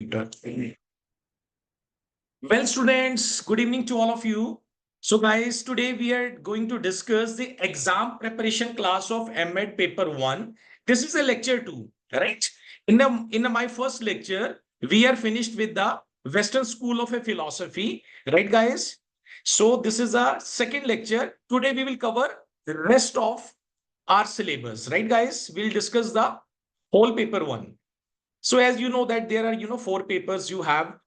Well, students, good evening to all of you. So, guys, today we are going to discuss the exam preparation class of MEd Paper 1. This is a lecture 2, right? In my first lecture, we are finished with the Western School of a Philosophy, right, guys? So, this is a second lecture. Today, we will cover the rest of our syllabus, right, guys? We'll discuss the whole paper 1. So as you know that there are, four papers you have: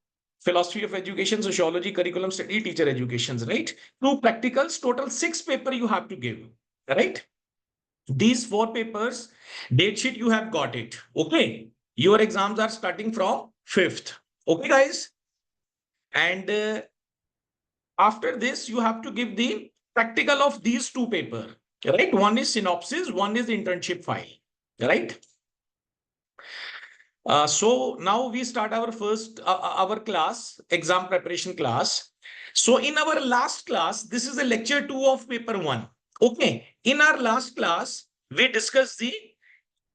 philosophy of education, sociology, curriculum study, teacher educations, right? Two practicals, total six paper you have to give, right? These four papers, date sheet you have got it. Okay. Your exams are starting from 5th. Okay, guys. And after this, you have to give the practical of these two paper, right? One is synopsis, one is internship file, right? So now we start our first our class, exam preparation class. So in our last class, this is a lecture 2 of paper 1. Okay. In our last class, we discussed the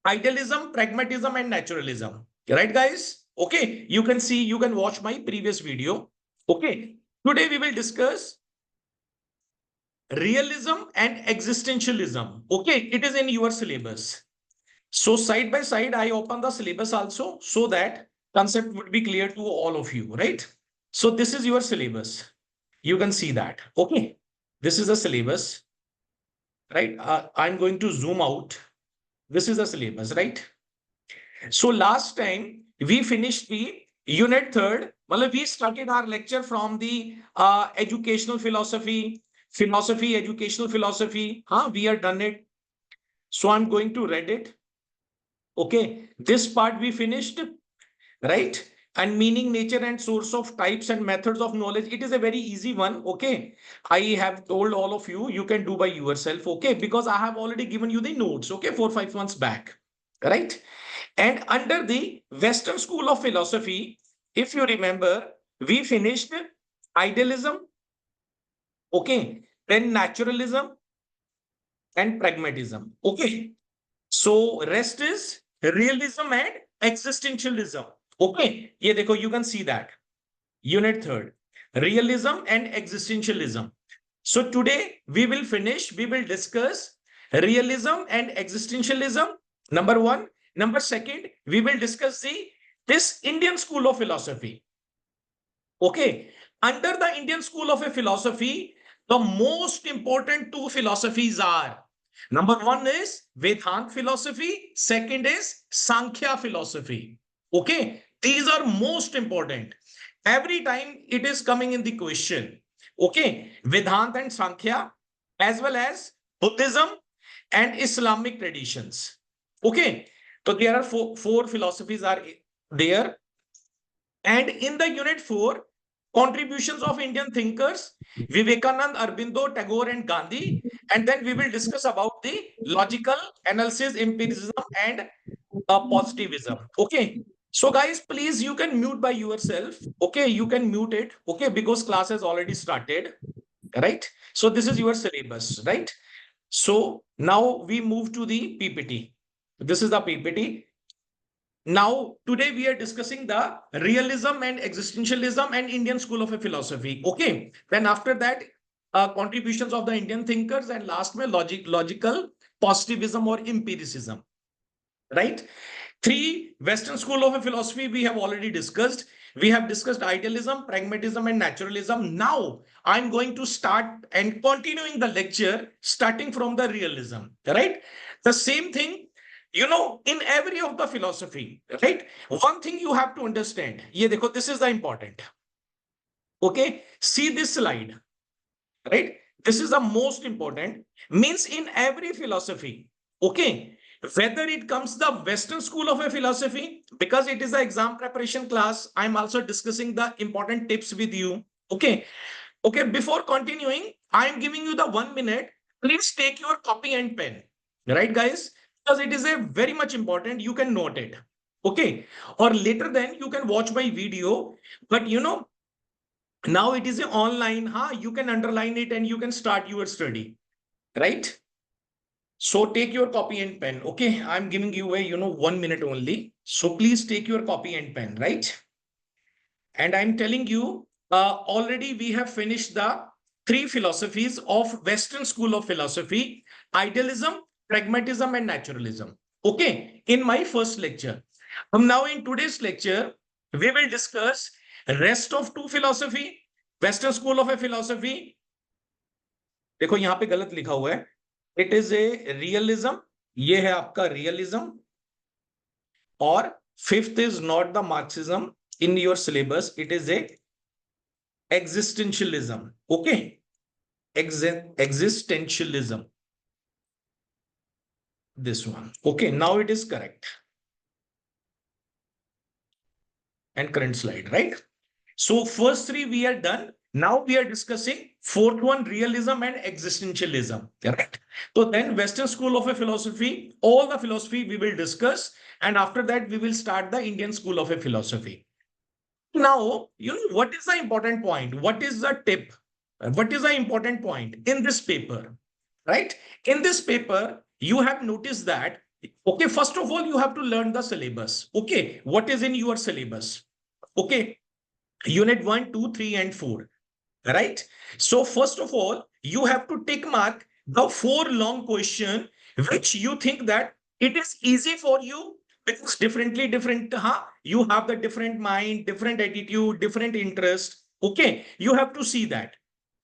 idealism, pragmatism, and naturalism. Right, guys? Okay. You can see, you can watch my previous video. Okay. Today we will discuss realism and existentialism. Okay. It is in your syllabus. So side by side, I open the syllabus also so that concept would be clear to all of you, right? So this is your syllabus. You can see that. Okay. This is the syllabus, right? I'm going to zoom out. This is the syllabus, right? So last time we finished the unit third. Well, we started our lecture from the educational philosophy, educational philosophy. We are done it. So I'm going to read it. Okay. This part we finished, right? And meaning, nature, and source of types and methods of knowledge. It is a very easy one. Okay. I have told all of you, you can do by yourself. Okay. Because I have already given you the notes. Okay. 4 5 months back. Right. And under the Western School of Philosophy, if you remember, we finished idealism. Okay. Then naturalism and pragmatism. Okay. So rest is realism and existentialism. Okay. ये देखो, you can see that. Unit third, realism and existentialism. So today we will discuss realism and existentialism. Number one. Number second, we will discuss this Indian school of philosophy. Okay. Under the Indian school of a philosophy, the most important two philosophies are: number one is Vedant philosophy, second is Sankhya philosophy. Okay. These are most important. Every time it is coming in the question. Okay. Vedant and Sankhya, as well as Buddhism and Islamic traditions. Okay. So there are four philosophies are there. And in the unit 4, contributions of Indian thinkers, Vivekanand, Arbindo, Tagore, and Gandhi. And then we will discuss about the logical analysis, empiricism, and positivism. Okay. So, guys, please, you can mute by yourself. Okay. You can mute it. Okay. Because class has already started. Right. So, this is your syllabus. Right. So, now we move to the PPT. This is the PPT. Now, today we are discussing the realism and existentialism and Indian school of a philosophy. Okay. Then after that, contributions of the Indian thinkers, and last में logical positivism or empiricism. Right. Three, Western school of a philosophy we have already discussed. We have discussed idealism, pragmatism, and naturalism. Now, I'm going to start and continuing the lecture starting from the realism. Right. The same thing, in every of the philosophy, right? One thing you have to understand. Ye dekho, this is the important. Okay. See this slide, right? This is the most important. Means in every philosophy, okay, whether it comes the Western school of a philosophy, because it is the exam preparation class, I'm also discussing the important tips with you. Okay. Okay. Before continuing, I'm giving you the 1 minute. Please take your copy and pen. Right, guys? Because it is a very much important. You can note it. Okay. Or later then you can watch my video. But now it is a online. You can underline it and you can start your study. Right? So take your copy and pen. Okay. I'm giving you a 1 minute only. So please take your copy and pen, right? And I'm telling you, already we have finished the three philosophies of Western school of philosophy: idealism, pragmatism, and naturalism. Okay, in my first lecture. Now in today's lecture, we will discuss rest of two philosophy, Western school of a philosophy. देखो यहाँ पे गलत लिखा हुआ है. It is a realism. ये है आपका realism. और fifth is not the Marxism in your syllabus. It is a existentialism. Okay. Existentialism. This one. Okay. Now it is correct. And current slide, right? So first three we are done. Now we are discussing fourth one, realism and existentialism. Correct. So then Western school of a philosophy, all the philosophy we will discuss. And after that, we will start the Indian school of a philosophy. Now, you know, what is the important point? What is the tip? What is the important point in this paper? Right? In this paper, you have noticed that, okay, first of all, you have to learn the syllabus. Okay, what is in your syllabus? Okay, unit 1, 2, 3, and 4. Right? So first of all, you have to tick mark the 4 long question which you think that it is easy for you because different, you have the different mind, different attitude, different interest. Okay, you have to see that.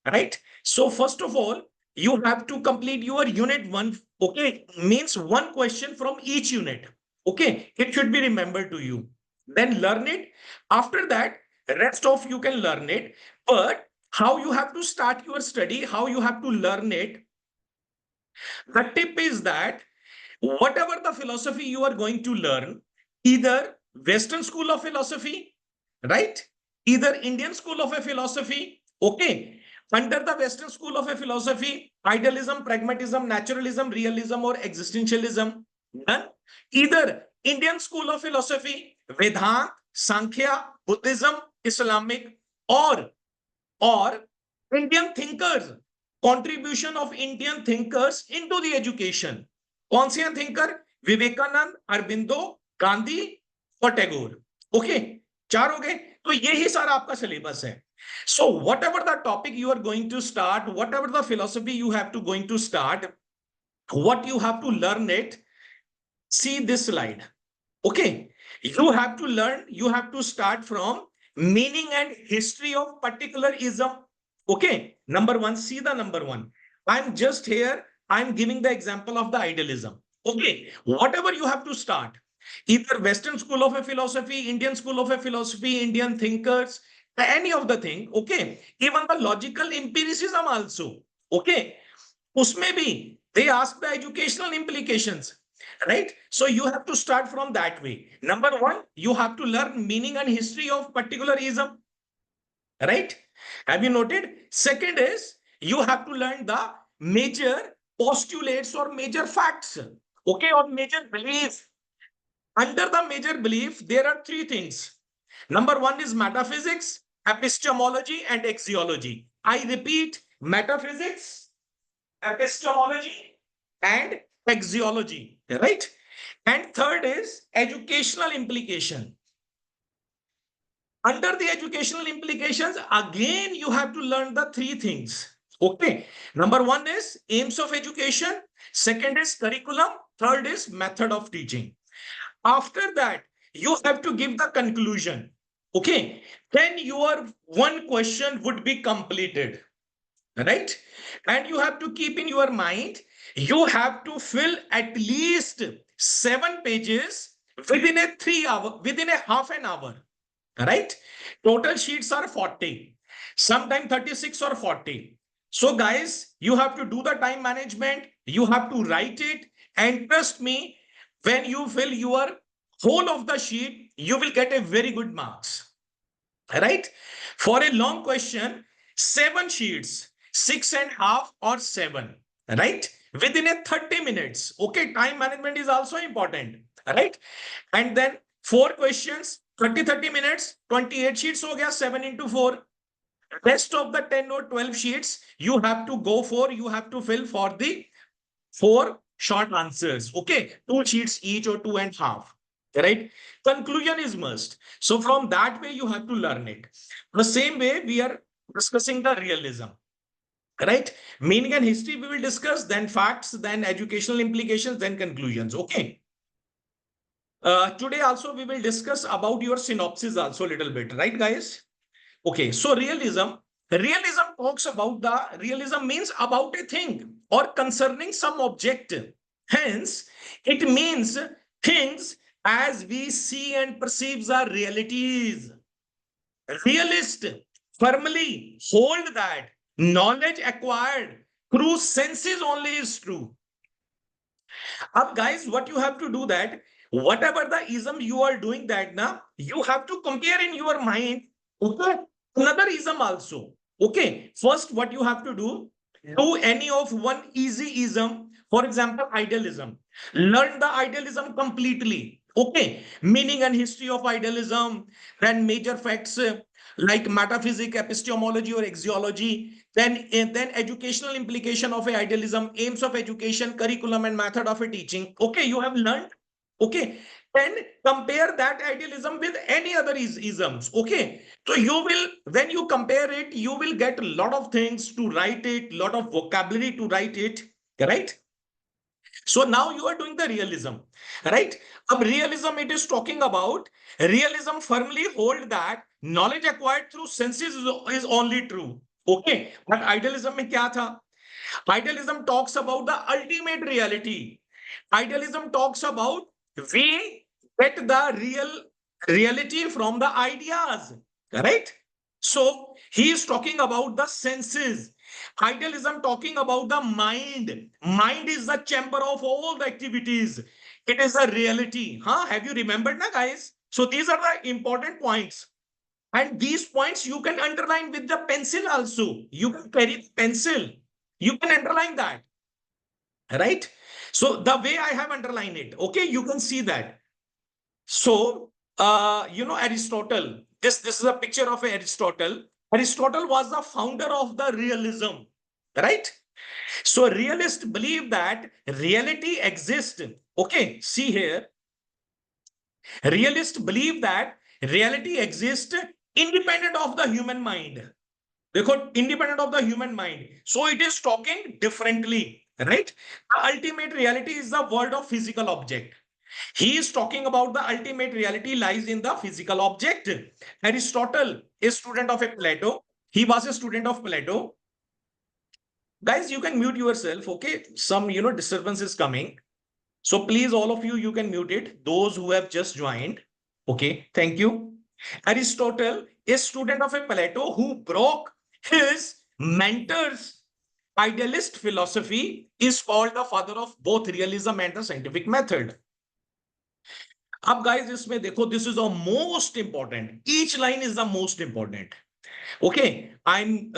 Right? So first of all, you have to complete your unit 1. Okay, means one question from each unit. Okay, it should be remembered to you. Then learn it. After that, rest of you can learn it. But how you have to start your study, how you have to learn it. The tip is that whatever the philosophy you are going to learn, either Western school of philosophy, right? Either Indian school of a philosophy, okay? Under the Western school of a philosophy, idealism, pragmatism, naturalism, realism, or existentialism, done. Either Indian school of philosophy, Vedanta, Sankhya, Buddhism, Islamic, or Indian thinkers, contribution of Indian thinkers into the education. कौन से thinker? Vivekananda, Aurobindo, Gandhi और Tagore. Okay, 4 हो गए. तो यही सारा आपका syllabus है. So whatever the topic you are going to start, whatever the philosophy you have to going to start, what you have to learn it, see this slide. Okay, you have to learn, you have to start from meaning and history of particular ism. Okay, number 1, see the number 1. I'm just here, I'm giving the example of the idealism. Okay, whatever you have to start, either Western school of a philosophy, Indian school of a philosophy, Indian thinkers, any of the thing. Okay, even the logical empiricism also. Okay, usme bhi they ask the educational implications. Right? So you have to start from that way. Number 1, you have to learn meaning and history of particular ism. Right? Have you noted? Second is you have to learn the major postulates or major facts. Okay, or major beliefs. Under the major belief, there are 3 things. Number 1 is metaphysics, epistemology, and axiology. I repeat, metaphysics, epistemology, and axiology, right? And third is educational implication. Under the educational implications, again, you have to learn the 3 things. Okay. Number 1 is aims of education. Second is curriculum. Third is method of teaching. After that, you have to give the conclusion. Okay. Then your one question would be completed. Right? And you have to keep in your mind, you have to fill at least 7 pages within a 3 hour, within a half an hour. Right? Total sheets are 40, sometimes 36 or 40. So guys, you have to do the time management, you have to write it, and trust me, when you fill your whole of the sheet, you will get a very good marks. Right? For a long question, 7 sheets, 6.5 or 7, right? Within a 30 minutes. Okay, time management is also important, right? And then 4 questions, 30 minutes, 28 sheets ho gaya, 7 into 4. Rest of the 10 or 12 sheets, you have to go for, you have to fill for the 4 short answers. Okay, 2 sheets each or 2.5. right? Conclusion is must. So from that way, you have to learn it. The same way we are discussing the realism, right? Meaning and history we will discuss, then facts, then educational implications, then conclusions. Okay. Today also we will discuss about your synopsis also a little bit, right, guys? Okay, so realism talks about realism means about a thing or concerning some object. Hence, it means things as we see and perceive are realities. Realist firmly hold that knowledge acquired through senses only is true. Up, guys, what you have to do that whatever the ism you are doing that now, you have to compare in your mind. Okay, another ism also. Okay, first what you have to do any of one easy ism. For example, idealism. Learn the idealism completely. Okay, meaning and history of idealism, then major facts like metaphysics, epistemology, or axiology, then educational implication of a idealism, aims of education, curriculum and method of a teaching. Okay, you have learned. Okay, then compare that idealism with any other isms. Okay, so you will, when you compare it, you will get a lot of things to write it, lot of vocabulary to write it, right? So now you are doing the realism, right? Realism, it is talking about realism firmly hold that knowledge acquired through senses is only true. Okay, but idealism mein kya tha? Idealism talks about the ultimate reality. Idealism talks about we get the reality from the ideas, right? So he is talking about the senses. Idealism talking about the mind. Mind is the chamber of all the activities. It is a reality. Huh? Have you remembered, na, guys? So these are the important points. And these points you can underline with the pencil also. You can carry the pencil. You can underline that, right? So the way I have underlined it, okay, you can see that. So, Aristotle, this is a picture of Aristotle. Aristotle was the founder of the realism, right? So realists believe that reality exists. Okay, see here. Realists believe that reality exists independent of the human mind. Because independent of the human mind. So it is talking differently, right? The ultimate reality is the world of physical object. He is talking about the ultimate reality lies in the physical object. Aristotle is student of a Plato. He was a student of Plato. Guys, you can mute yourself, okay? Some, disturbance is coming. So please, all of you, you can mute it. Those who have just joined. Okay, thank you. Aristotle is student of a Plato who broke his mentor's idealist philosophy, is called the father of both realism and the scientific method. Ab guys, isme dekho, this is the most important. Each line is the most important. Okay, I'm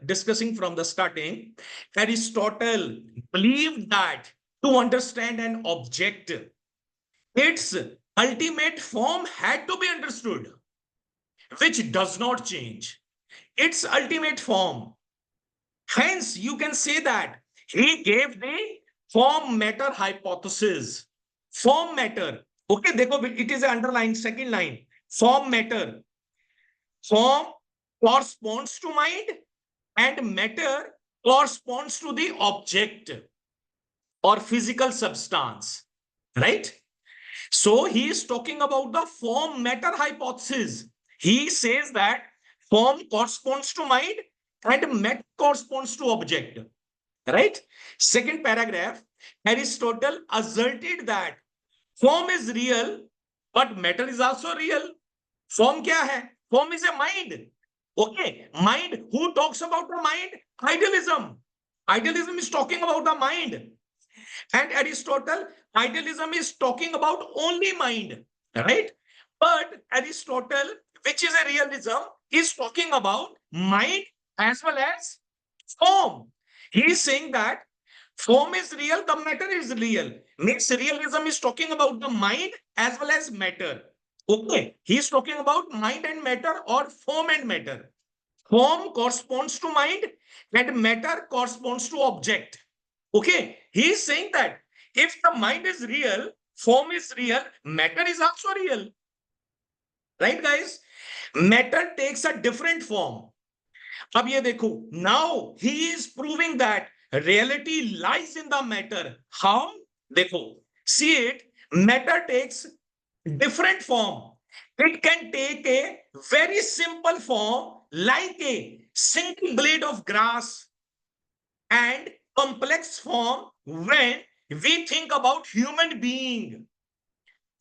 discussing from the starting. Aristotle believed that to understand an object, its ultimate form had to be understood, which does not change. Its ultimate form. Hence, you can say that he gave the form matter hypothesis. Form matter. Okay, dekho, it is underlined, second line. Form matter. Form corresponds to mind and matter corresponds to the object or physical substance, right? So he is talking about the form matter hypothesis. He says that form corresponds to mind and matter corresponds to object, right? Second paragraph, Aristotle asserted that form is real, but matter is also real. Form kya hai? Form is a mind. Okay, mind. Who talks about the mind? Idealism. Idealism is talking about the mind. And Aristotle, idealism is talking about only mind, right? But Aristotle, which is a realism, is talking about mind as well as form. He is saying that form is real, the matter is real. Means realism is talking about the mind as well as matter. Okay, he is talking about mind and matter or form and matter. Form corresponds to mind and matter corresponds to object. Okay, he is saying that if the mind is real, form is real, matter is also real. Right, guys? Matter takes a different form. अब ये देखो, now he is proving that reality lies in the matter. How? देखो, see it, matter takes different form. It can take a very simple form like a single blade of grass, and complex form when we think about human being.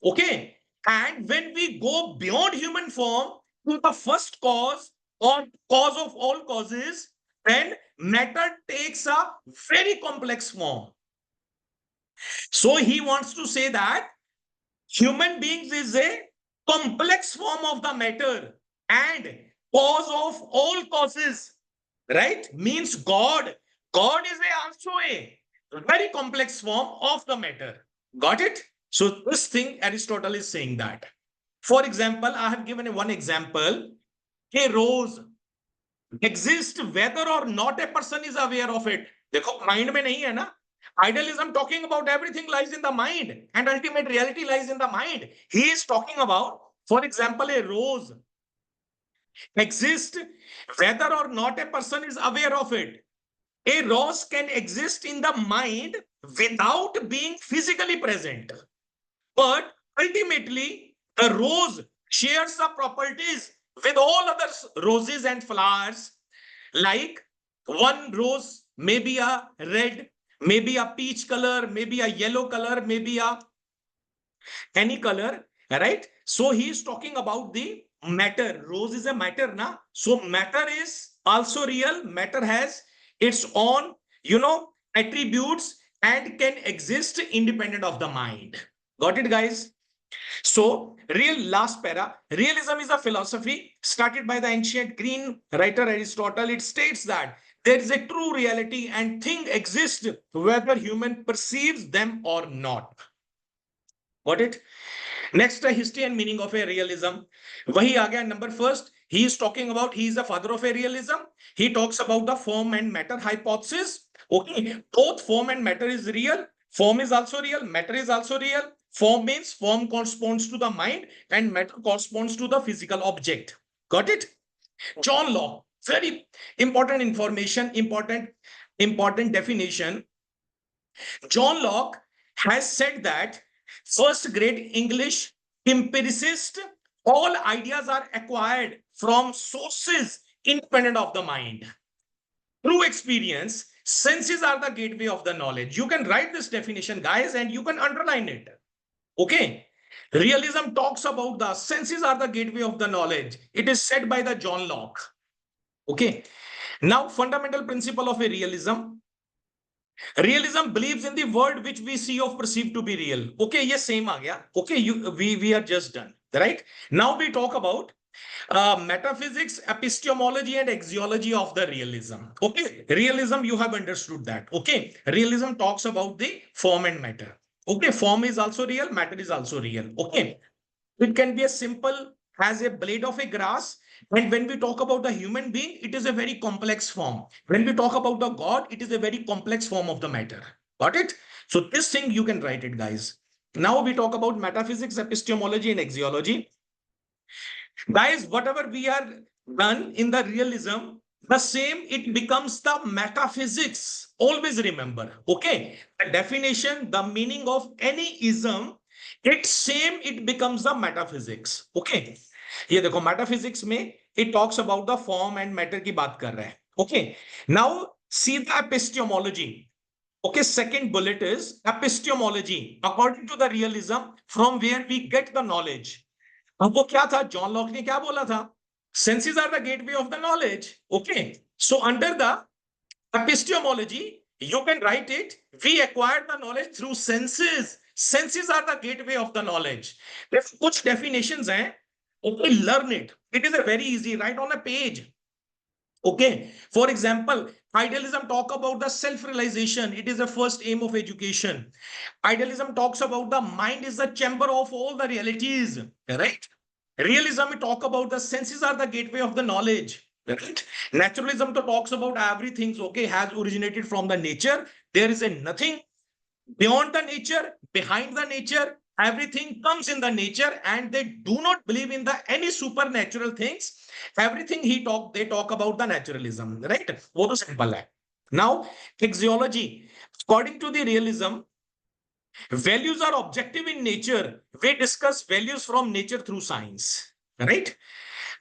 Okay. And when we go beyond human form to the first cause or cause of all causes, then matter takes a very complex form. So he wants to say that human beings is a complex form of the matter and cause of all causes, right? Means God. God is also a very complex form of the matter. Got it? So this thing Aristotle is saying that. For example, I have given one example. A rose exists whether or not a person is aware of it. देखो mind में नहीं है ना. Idealism talking about everything lies in the mind and ultimate reality lies in the mind. He is talking about, for example, a rose exists whether or not a person is aware of it. A rose can exist in the mind without being physically present. But ultimately, the rose shares the properties with all other roses and flowers. Like one rose may be a red, maybe a peach color, maybe a yellow color, maybe a any color, right? So he is talking about the matter. Rose is a matter, na? So matter is also real. Matter has its own, attributes and can exist independent of the mind. Got it, guys? So, last para, realism is a philosophy started by the ancient Greek writer Aristotle. It states that there is a true reality and thing exists whether human perceives them or not. Got it? Next, history and meaning of a realism. Wahi aa gaya, number first, he is talking about, he is the father of a realism. He talks about the form and matter hypothesis. Okay, both form and matter is real. Form is also real, matter is also real. Form means form corresponds to the mind and matter corresponds to the physical object. Got it? John Locke, very important information, important definition. John Locke has said that first great English empiricist, all ideas are acquired from sources independent of the mind. Through experience, senses are the gateway of the knowledge. You can write this definition, guys, and you can underline it. Okay. Realism talks about the senses are the gateway of the knowledge. It is said by the John Locke. Okay. Now, fundamental principle of a realism. Realism believes in the world which we see or perceive to be real. Okay, yes, same aa gaya. Okay, we are just done, right? Now we talk about metaphysics, epistemology, and axiology of the realism. Okay, realism, you have understood that. Okay, realism talks about the form and matter. Okay, form is also real, matter is also real. Okay, it can be as simple as a blade of a grass. And when we talk about the human being, it is a very complex form. When we talk about the God, it is a very complex form of the matter. Got it? So this thing you can write it, guys. Now we talk about metaphysics, epistemology, and axiology. Guys, whatever we are done in the realism, the same, it becomes the metaphysics. Always remember, okay? The definition, the meaning of any ism, it same, it becomes the metaphysics. Okay? ये देखो metaphysics में it talks about the form and matter की बात कर रहा है. Okay? Now see the epistemology. Okay, second bullet is epistemology. According to the realism, from where we get the knowledge. अब वो क्या था, जॉन लॉक ने क्या बोला था? Senses are the gateway of the knowledge. Okay, so under the epistemology, you can write it. We acquire the knowledge through senses. Senses are the gateway of the knowledge. If कुछ definitions हैं, okay, learn it. It is a very easy, write on a page. Okay, for example, idealism talk about the self-realization. It is the first aim of education. Idealism talks about the mind is the chamber of all the realities, right? Realism talk about the senses are the gateway of the knowledge, right? Naturalism talks about everything, okay, has originated from the nature. There is a nothing beyond the nature, behind the nature, everything comes in the nature, and they do not believe in the any supernatural things. Everything they talk about the naturalism, right? वो तो simple है. Now, axiology. According to the realism, values are objective in nature. We discuss values from nature through science, right?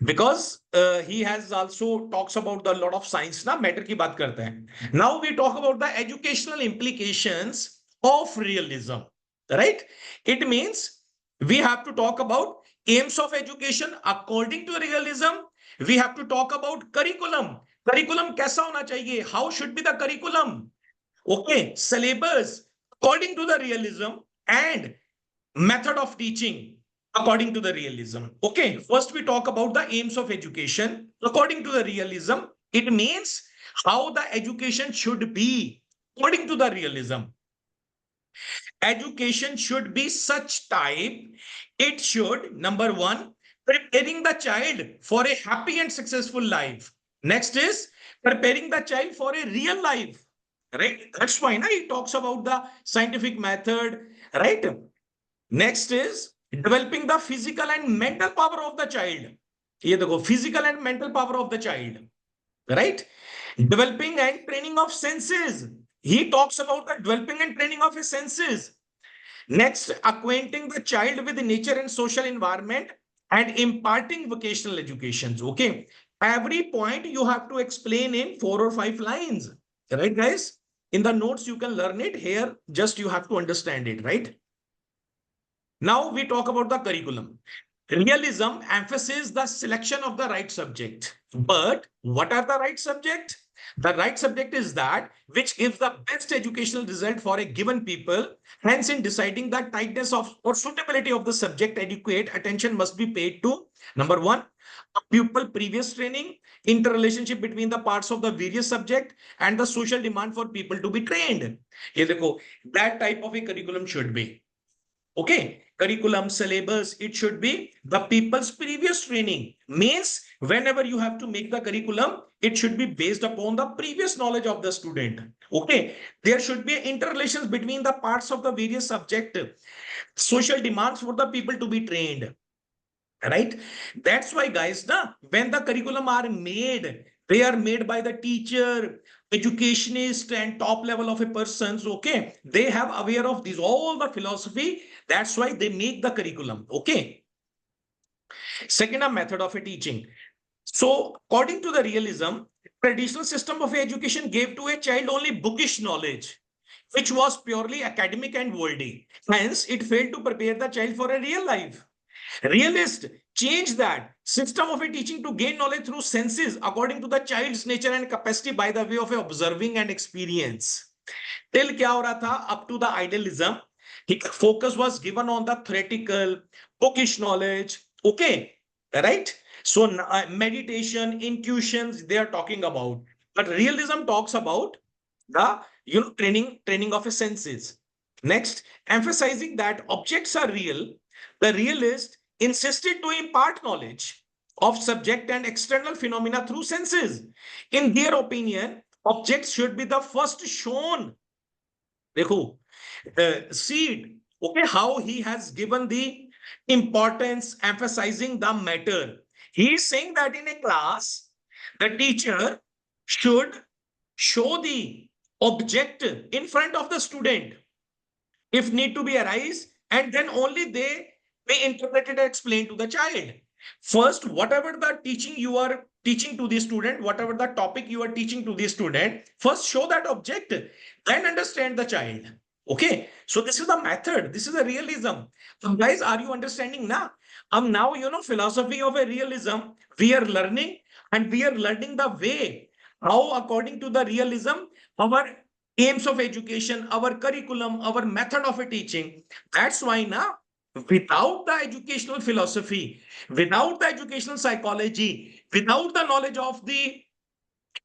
Because he has also talks about the lot of science ना matter की बात करते हैं. Now we talk about the educational implications of realism, right? It means we have to talk about aims of education according to realism. We have to talk about curriculum. Curriculum कैसा होना चाहिए? How should be the curriculum? Okay, syllabus according to the realism, and method of teaching according to the realism. Okay, first we talk about the aims of education according to the realism. It means how the education should be according to the realism. Education should be such type, it should, number one, preparing the child for a happy and successful life. Next is preparing the child for a real life, right? That's why he talks about the scientific method, right? Next is developing the physical and mental power of the child. ये देखो, physical and mental power of the child, right? Developing and training of senses. He talks about the developing and training of his senses. Next, acquainting the child with nature and social environment and imparting vocational educations. Okay. Every point you have to explain in 4 or 5 lines. Right, guys? In the notes, you can learn it. Here, just you have to understand it, right? Now we talk about the curriculum. Realism emphasizes the selection of the right subject. But what are the right subject? The right subject is that which gives the best educational result for a given people. Hence, in deciding the tightness of or suitability of the subject, adequate attention must be paid to, number one, a pupil previous training, interrelationship between the parts of the various subject, and the social demand for people to be trained. ये देखो, that type of a curriculum should be. Okay, curriculum, syllabus, it should be the people's previous training. Means whenever you have to make the curriculum, it should be based upon the previous knowledge of the student. Okay, there should be interrelations between the parts of the various subject, social demands for the people to be trained. Right? That's why, guys, when the curriculum are made, they are made by the teacher, educationist, and top level of a persons. Okay, they have aware of this all the philosophy. That's why they make the curriculum. Okay. Second, a method of a teaching. So, according to the realism, traditional system of education gave to a child only bookish knowledge, which was purely academic and worldly. Hence, it failed to prepare the child for a real life. Realist change that system of a teaching to gain knowledge through senses according to the child's nature and capacity by the way of observing and experience. Till kya ho raha tha? Up to the idealism, focus was given on the theoretical, bookish knowledge. Okay, right? So meditation, intuitions, they are talking about. But realism talks about the training of a senses. Next, emphasizing that objects are real, the realist insisted to impart knowledge of subject and external phenomena through senses. In their opinion, objects should be the first shown. देखो, seed. Okay, how he has given the importance, emphasizing the matter. He is saying that in a class, the teacher should show the object in front of the student if need to be arise, and then only they may interpret it and explain to the child. First, whatever the teaching you are teaching to the student, whatever the topic you are teaching to the student, first show that object, then understand the child. Okay, so this is the method, this is the realism. So guys, are you understanding now? Now philosophy of a realism we are learning, and we are learning the way how according to the realism our aims of education, our curriculum, our method of a teaching. That's why now, without the educational philosophy, without the educational psychology, without the knowledge of the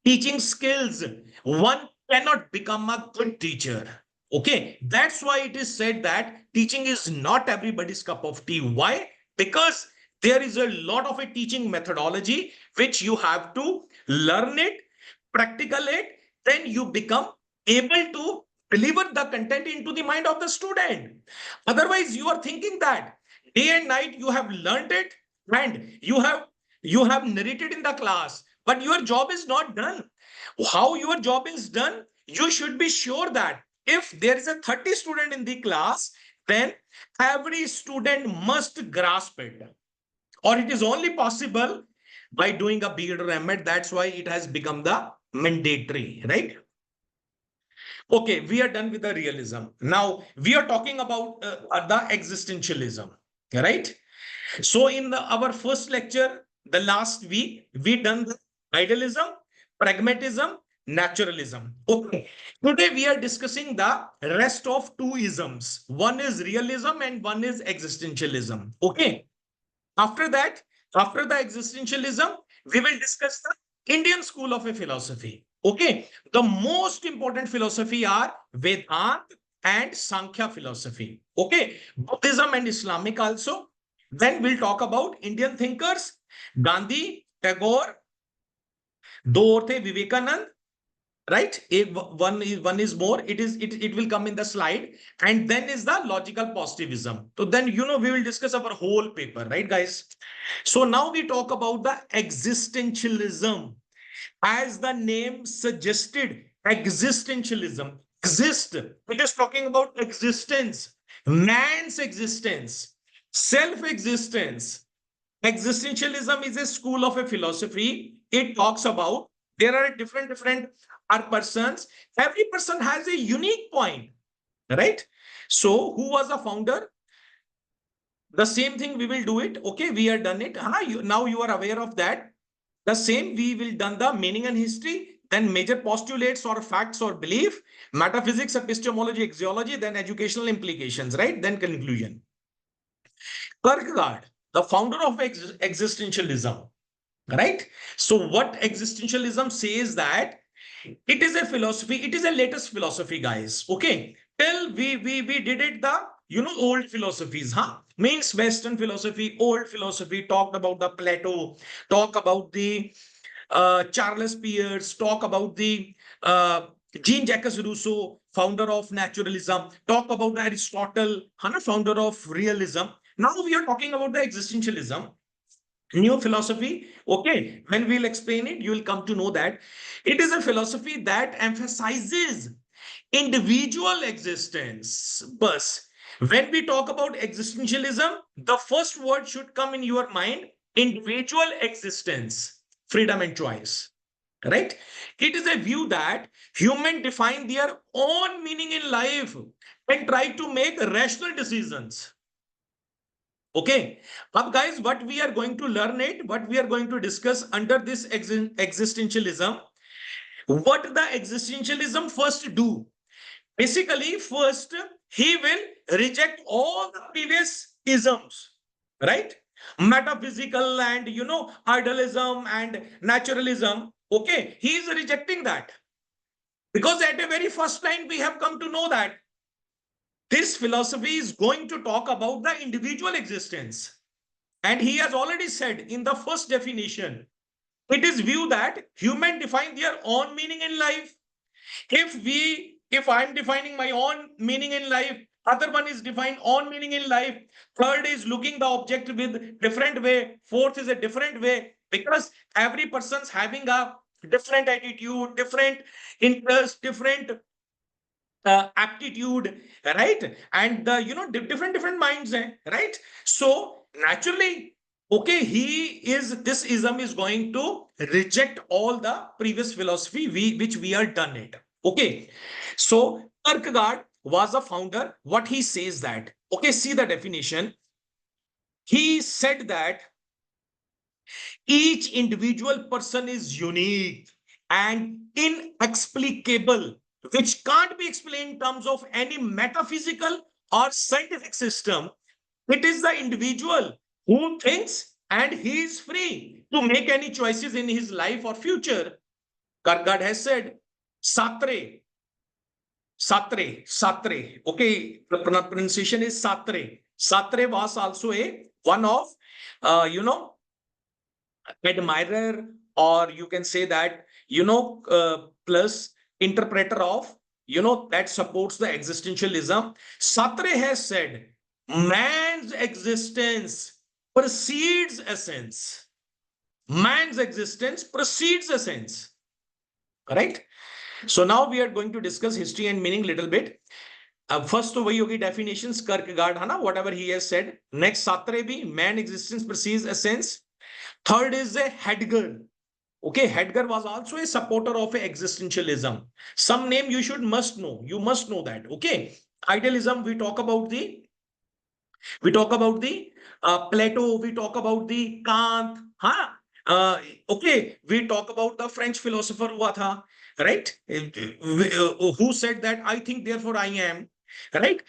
teaching skills, one cannot become a good teacher. Okay, that's why it is said that teaching is not everybody's cup of tea. Why? Because there is a lot of a teaching methodology which you have to learn it, practical it, then you become able to deliver the content into the mind of the student. Otherwise, you are thinking that day and night you have learned it and you have narrated in the class, but your job is not done. How your job is done? You should be sure that if there is a 30 student in the class, then every student must grasp it. Or it is only possible by doing a B.Ed or M.Ed. That's why it has become the mandatory, right? Okay, we are done with the realism. Now we are talking about the existentialism, right? So in our first lecture, the last week, we done the idealism, pragmatism, naturalism. Okay, today we are discussing the rest of two isms. One is realism and one is existentialism. Okay, after that, after the existentialism, we will discuss the Indian school of a philosophy. Okay, the most important philosophy are Vedanta and Sankhya philosophy. Okay, Buddhism and Islamic also. Then we'll talk about Indian thinkers, Gandhi, Tagore, दो और थे Vivekananda, right? One is more. It will come in the slide, and then is the logical positivism. So then we will discuss our whole paper, right, guys? So now we talk about the existentialism. As the name suggested, existentialism. Exist. It is talking about existence, man's existence, self-existence. Existentialism is a school of a philosophy. It talks about there are different are persons. Every person has a unique point, right? So who was the founder? The same thing we will do it. Okay, we are done it. Now you are aware of that. The same we will done the meaning and history, then major postulates or facts or belief, metaphysics, epistemology, axiology, then educational implications, right? Then conclusion. Kierkegaard, the founder of existentialism, right? So what existentialism says that it is a philosophy, it is a latest philosophy, guys. Okay, till we did it the old philosophies, means Western philosophy, old philosophy talked about the Plato, talk about the Charles Peirce, talk about the Jean-Jacques Rousseau, founder of naturalism, talk about Aristotle, founder of realism. Now we are talking about the existentialism, new philosophy. Okay, when we'll explain it, you will come to know that it is a philosophy that emphasizes individual existence. But when we talk about existentialism, the first word should come in your mind: individual existence, freedom and choice, right? It is a view that humans define their own meaning in life and try to make rational decisions. Okay, now guys, what we are going to learn it, what we are going to discuss under this existentialism, what the existentialism first do. Basically, first, he will reject all the previous isms, right? Metaphysical and, idealism and naturalism. Okay, he is rejecting that. Because at the very first line, we have come to know that this philosophy is going to talk about the individual existence. And he has already said in the first definition, it is view that human define their own meaning in life. If I'm defining my own meaning in life, other one is define own meaning in life, third is looking the object with different way, fourth is a different way, because every person's having a different attitude, different interest, different aptitude, right? And different minds, right? So naturally, okay, this ism is going to reject all the previous philosophy which we are done it. Okay, so Kierkegaard was a founder. What he says that, okay, see the definition. He said that each individual person is unique and inexplicable, which can't be explained in terms of any metaphysical or scientific system. It is the individual who thinks, and he is free to make any choices in his life or future. Kierkegaard has said, Sartre. Okay, the pronunciation is Sartre. Sartre was also one of, admirer, or you can say that, plus interpreter of that supports the existentialism. Sartre has said, man's existence precedes essence. Man's existence precedes essence. Right? So now we are going to discuss history and meaning little bit. First तो वही होगी definitions, Kierkegaard है ना, whatever he has said. Next Sartre भी, man existence precedes essence. Third is a Heidegger. Okay, Heidegger was also a supporter of existentialism. Some name you must know. You must know that. Okay, idealism. We talk about the Plato. We talk about the Kant. Huh? Okay, we talk about the French philosopher हुआ था, right? Who said that I think, therefore I am. Right.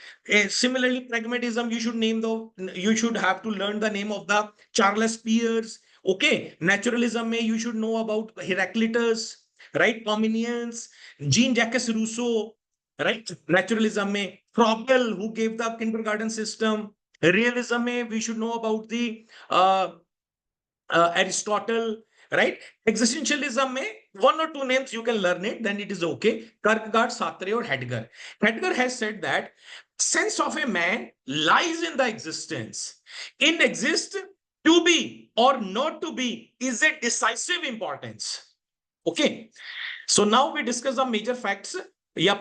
Similarly, pragmatism. You should have to learn the name of the Charles Peirce. Okay, naturalism में you should know about Heraclitus, right? Comenius, Jean-Jacques Rousseau, right? Naturalism में Froebel, who gave the kindergarten system. Realism में we should know about the Aristotle, right? Existentialism में one or two names you can learn it, then it is okay. Kierkegaard, Sartre, or Heidegger. Heidegger has said that sense of a man lies in the existence. In exist, to be or not to be is a decisive importance. Okay. So now we discuss the major facts,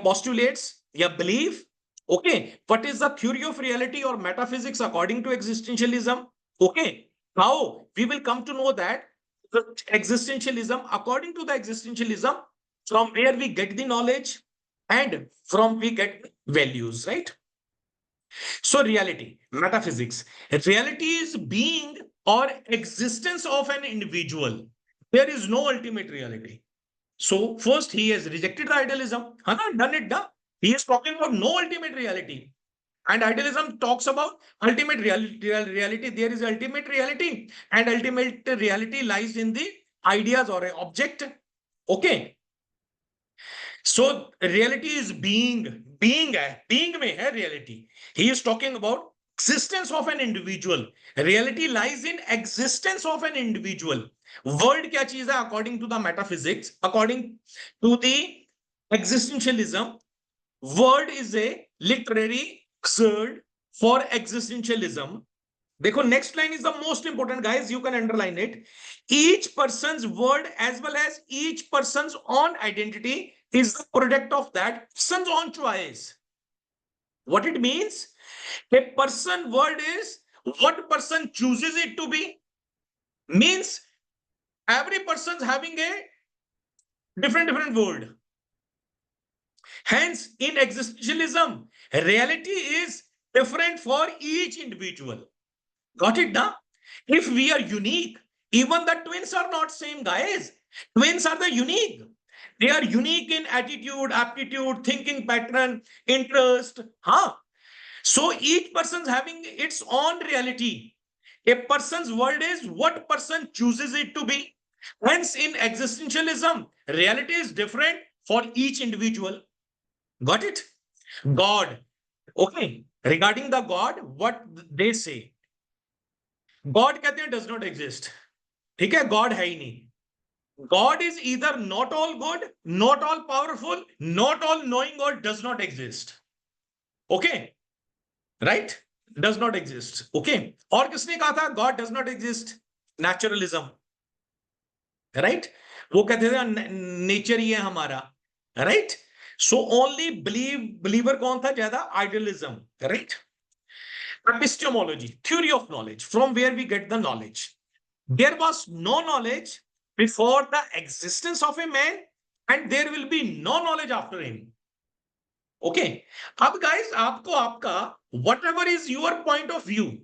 postulates, belief. Okay. What is the theory of reality or metaphysics according to existentialism? Okay. How we will come to know that the existentialism, according to the existentialism, from where we get the knowledge and from we get values, right? So reality, metaphysics. Reality is being or existence of an individual. There is no ultimate reality. So first he has rejected the idealism. Done it, done. He is talking about no ultimate reality. And idealism talks about ultimate reality. There is ultimate reality, and ultimate reality lies in the ideas or an object. Okay. So reality is being mein hai reality. He is talking about existence of an individual. Reality lies in existence of an individual. World kya cheez hai according to the metaphysics, according to the existentialism, word is a literary word for existentialism. Dekho, next line is the most important, guys. You can underline it. Each person's word as well as each person's own identity is the product of that person's own choice. What it means? A person word is what person chooses it to be. Means every person's having a different word. Hence, in existentialism, reality is different for each individual. Got it now? If we are unique, even the twins are not same, guys. Twins are the unique. They are unique in attitude, aptitude, thinking pattern, interest. So each person's having its own reality. A person's world is what person chooses it to be. Hence, in existentialism, reality is different for each individual. Got it? God. Okay. Regarding the God, what they say. God कहते हैं does not exist. ठीक है? God है ही नहीं. God is either not all good, not all powerful, not all knowing, or does not exist. Okay? Right? Does not exist. Okay? और किसने कहा था God does not exist? Naturalism. Right? वो कहते थे nature ही है हमारा. Right? So only believer कौन था ज्यादा? Idealism. Right? Epistemology, theory of knowledge, from where we get the knowledge. There was no knowledge before the existence of a man, and there will be no knowledge after him. Okay. Ab guys, aapka, whatever is your point of view,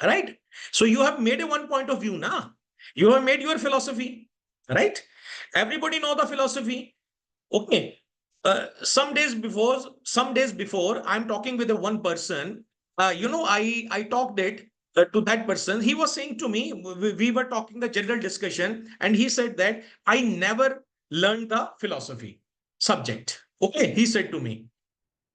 right? So you have made a one point of view, na? You have made your philosophy, right? Everybody know the philosophy. Okay. Some days before, I'm talking with a one person. I talked it to that person. He was saying to me, we were talking the general discussion, and he said that I never learned the philosophy subject. Okay, he said to me,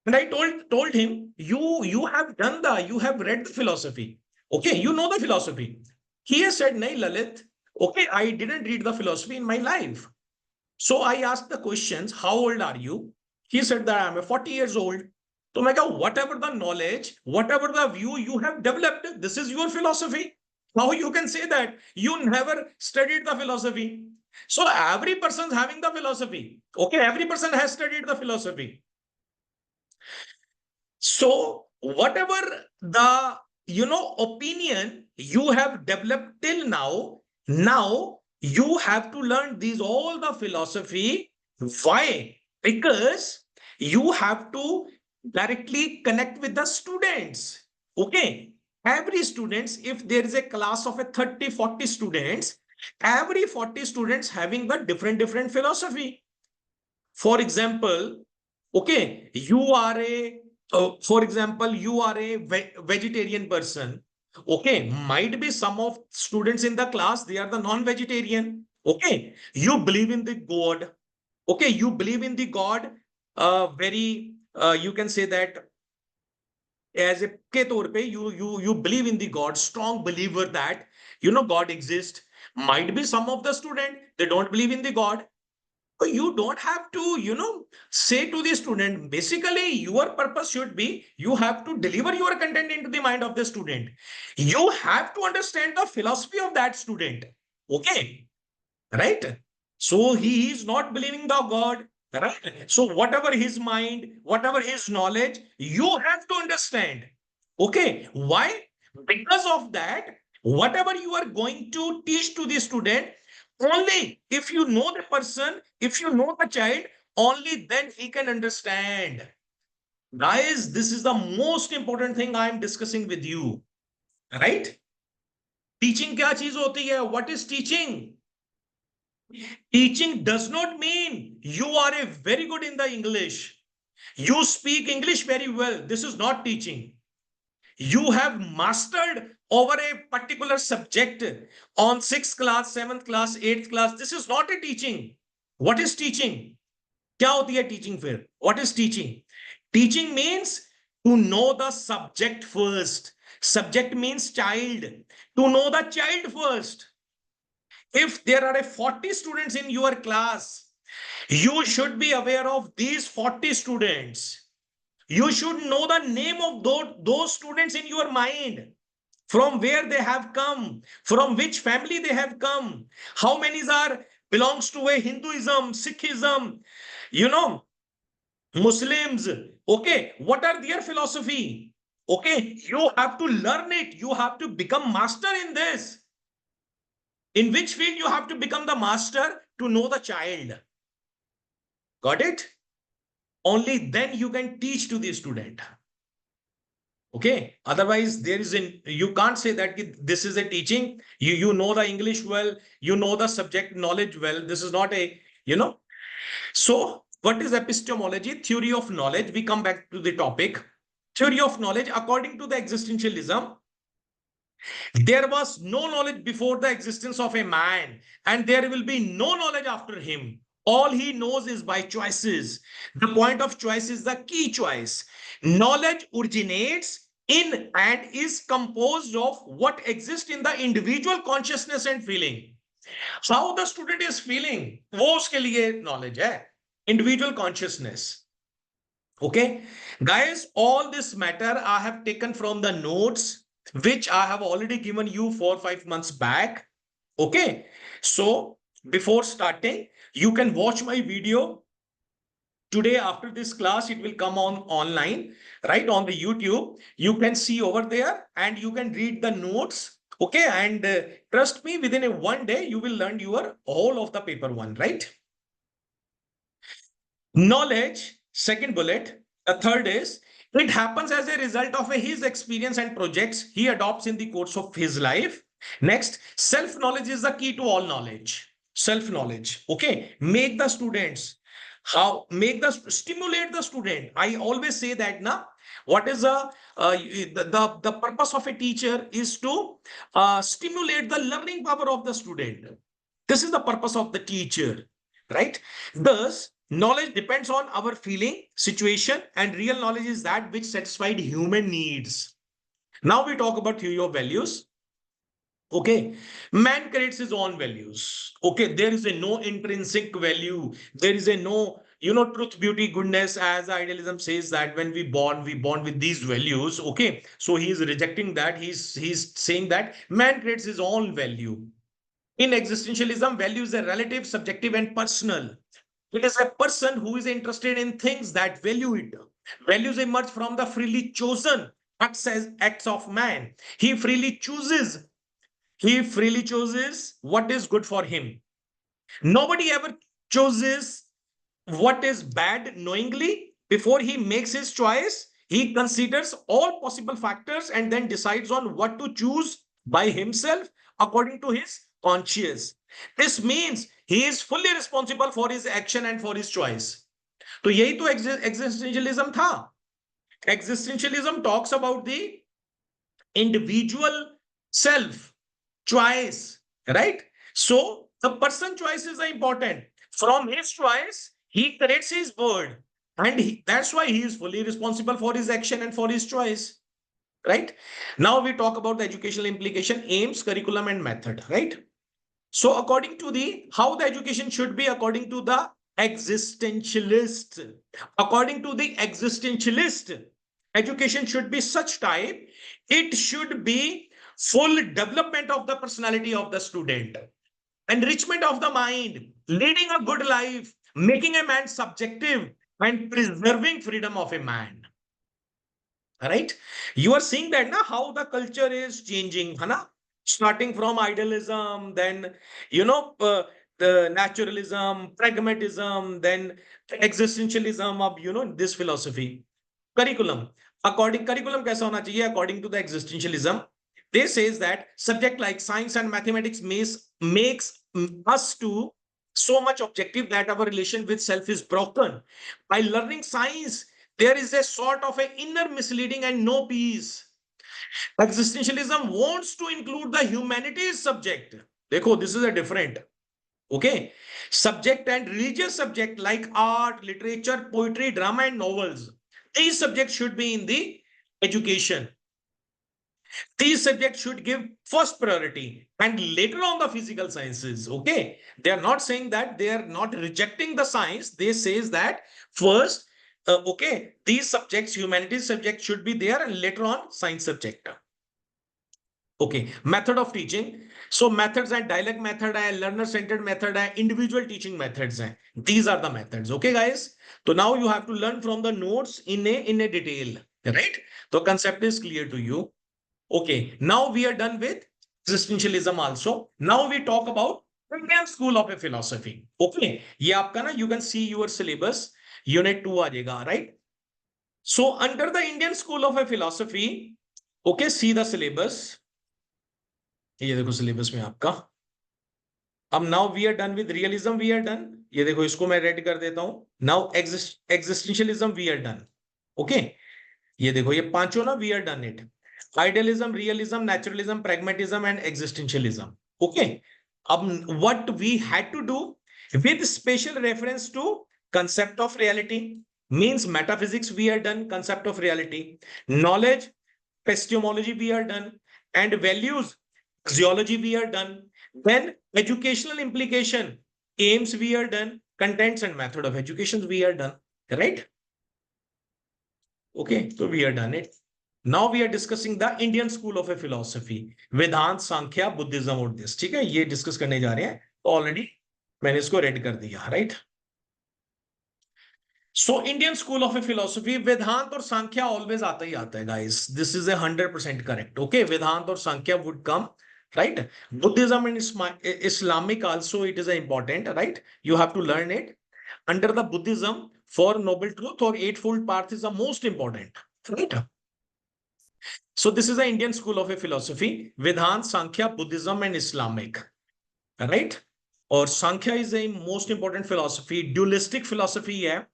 and I told him, you have read the philosophy. Okay, you know the philosophy. He has said, "Nahi, Lalit. Okay, I didn't read the philosophy in my life." So I asked the questions, how old are you? He said that I'm 40 years old. So, whatever the knowledge, whatever the view you have developed, this is your philosophy. How you can say that you never studied the philosophy? So every person's having the philosophy. Okay, every person has studied the philosophy. So whatever the opinion you have developed till now you have to learn these all the philosophy. Why? Because you have to directly connect with the students. Okay, every students, if there is a class of a 30-40 students, every 40 students having the different philosophy. For example, okay, you are a for example, you are a vegetarian person. Okay, might be some of students in the class, they are the non-vegetarian. Okay, you believe in the God. Okay, you believe in the God. Very, you can say that as a के तौर पे you believe in the God, strong believer that God exists. Might be some of the student they don't believe in the God. You don't have to, say to the student. Basically, your purpose should be you have to deliver your content into the mind of the student. You have to understand the philosophy of that student. Okay, right? So he is not believing the God, right? So whatever his mind, whatever his knowledge, you have to understand. Okay, why? Because of that, whatever you are going to teach to the student, only if you know the person, if you know the child, only then he can understand. Guys, this is the most important thing I am discussing with you, right? Teaching क्या चीज होती है? What is teaching? Teaching does not mean you are a very good in the English. You speak English very well. This is not teaching. You have mastered over a particular subject on 6th class, 7th class, 8th class. This is not a teaching. What is teaching? क्या होती है teaching फिर? What is teaching? Teaching means to know the subject first. Subject means child. To know the child first. If there are 40 students in your class, you should be aware of these 40 students. You should know the name of those students in your mind, from where they have come, from which family they have come, how many are belongs to a Hinduism, Sikhism, Muslims. Okay, what are their philosophy? Okay, you have to learn it. You have to become master in this. In which field you have to become the master? To know the child. Got it? Only then you can teach to the student. Okay, otherwise there is you can't say that this is a teaching. You know the English well, you know the subject knowledge well. This is not a, So what is epistemology? Theory of knowledge. We come back to the topic. Theory of knowledge, according to the existentialism, there was no knowledge before the existence of a man, and there will be no knowledge after him. All he knows is by choices. The point of choice is the key choice. Knowledge originates in and is composed of what exists in the individual consciousness and feeling. How the student is feeling, वो उसके लिए knowledge है. Individual consciousness. Okay, guys, all this matter I have taken from the notes which I have already given you 4-5 months back. Okay, so before starting, you can watch my video today. After this class, it will come on online, right, on the YouTube. You can see over there and you can read the notes. Okay, and trust me, within a 1 day, you will learn your whole of the paper 1, right? Knowledge, second bullet. The third is, it happens as a result of his experience and projects he adopts in the course of his life. Next, self-knowledge is the key to all knowledge. Self-knowledge. Okay, make the students, stimulate the student. I always say that now, what is the purpose of a teacher is to stimulate the learning power of the student. This is the purpose of the teacher, right? Thus, knowledge depends on our feeling, situation, and real knowledge is that which satisfied human needs. Now we talk about theory of values. Okay, man creates his own values. Okay, there is a no intrinsic value. There is a no truth, beauty, goodness, as idealism says that when we born with these values. Okay, so he is rejecting that. He's saying that man creates his own value. In existentialism, value is a relative, subjective, and personal. It is a person who is interested in things that value it. Values emerge from the freely chosen acts of man. He freely chooses. He freely chooses what is good for him. Nobody ever chooses what is bad knowingly. Before he makes his choice, he considers all possible factors and then decides on what to choose by himself according to his conscience. This means he is fully responsible for his action and for his choice. तो यही तो existentialism था. Existentialism talks about the individual self choice, right? So the person choices are important. From his choice, he creates his world, and that's why he is fully responsible for his action and for his choice, right? Now we talk about the educational implication, aims, curriculum, and method, right? So according to the how the education should be, according to the existentialist, education should be such type, it should be full development of the personality of the student, enrichment of the mind, leading a good life, making a man subjective, and preserving freedom of a man. Right? You are seeing that now how the culture is changing, Hana? Starting from idealism, then the naturalism, pragmatism, then existentialism of this philosophy. Curriculum. Curriculum kaisa hona chahiye according to the existentialism. They says that subject like science and mathematics makes us to so much objective that our relation with self is broken. By learning science, there is a sort of an inner misleading and no peace. Existentialism wants to include the humanities subject. Dekho, this is a different. Okay. Subject and religious subject like art, literature, poetry, drama, and novels. These subjects should be in the education. These subjects should give first priority and later on the physical sciences. Okay. They are not saying that they are not rejecting the science. They says that first, okay, these subjects, humanities subject should be there and later on science subject. Okay, method of teaching. So methods and dialect method and learner centered method and individual teaching methods. These are the methods. Okay, guys. So now you have to learn from the notes in a detail, right? The concept is clear to you. Okay, now we are done with existentialism also. Now we talk about Indian School of a Philosophy. Okay, ये आपका ना, you can see your syllabus, unit 2 आ जाएगा, right? So under the Indian School of a Philosophy, okay, see the syllabus. ये देखो syllabus में आपका. अब now we are done with realism, we are done. ये देखो इसको मैं रेड कर देता हूं. Now existentialism we are done. Okay, ये देखो ये पांचों ना we are done it. Idealism, realism, naturalism, pragmatism, and existentialism. Okay. What we had to do with special reference to concept of reality means metaphysics we are done, concept of reality, knowledge, epistemology we are done, and values, axiology we are done. Then educational implication, aims we are done, contents and method of education we are done. Right? Okay, so we are done it. Now we are discussing the Indian School of a Philosophy, Vedant, Sankhya, Buddhism और this. ठीक है, ये discuss करने जा रहे हैं. तो already मैंने इसको रेड कर दिया, right? So Indian School of a Philosophy, Vedant और Sankhya always आता ही आता है, guys. This is 100% correct. Okay, Vedant और Sankhya would come, right? Buddhism and Islamic also it is important, right? You have to learn it. Under the Buddhism, Four Noble Truth or Eightfold Path is the most important, right? So this is the Indian School of a Philosophy, Vedant, Sankhya, Buddhism, and Islamic, right? Or Sankhya is a most important philosophy, dualistic philosophy. Yeah,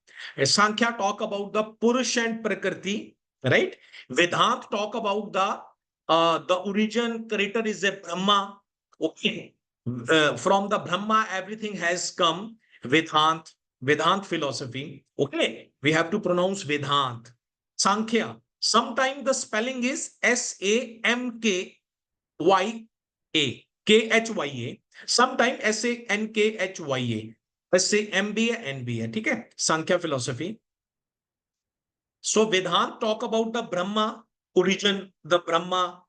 Sankhya talk about the Purush and Prakriti, right? Vedant talk about the origin, creator is a Brahma. Okay, from the Brahma everything has come. Vedant philosophy. Okay, we have to pronounce Vedant. Sankhya. Sometimes the spelling is Samkhya, Khya. Sometimes Sankhya. let's say MBA, NBA, ठीक है, Sankhya philosophy. So Vedant talk about the Brahma, origin, the Brahma.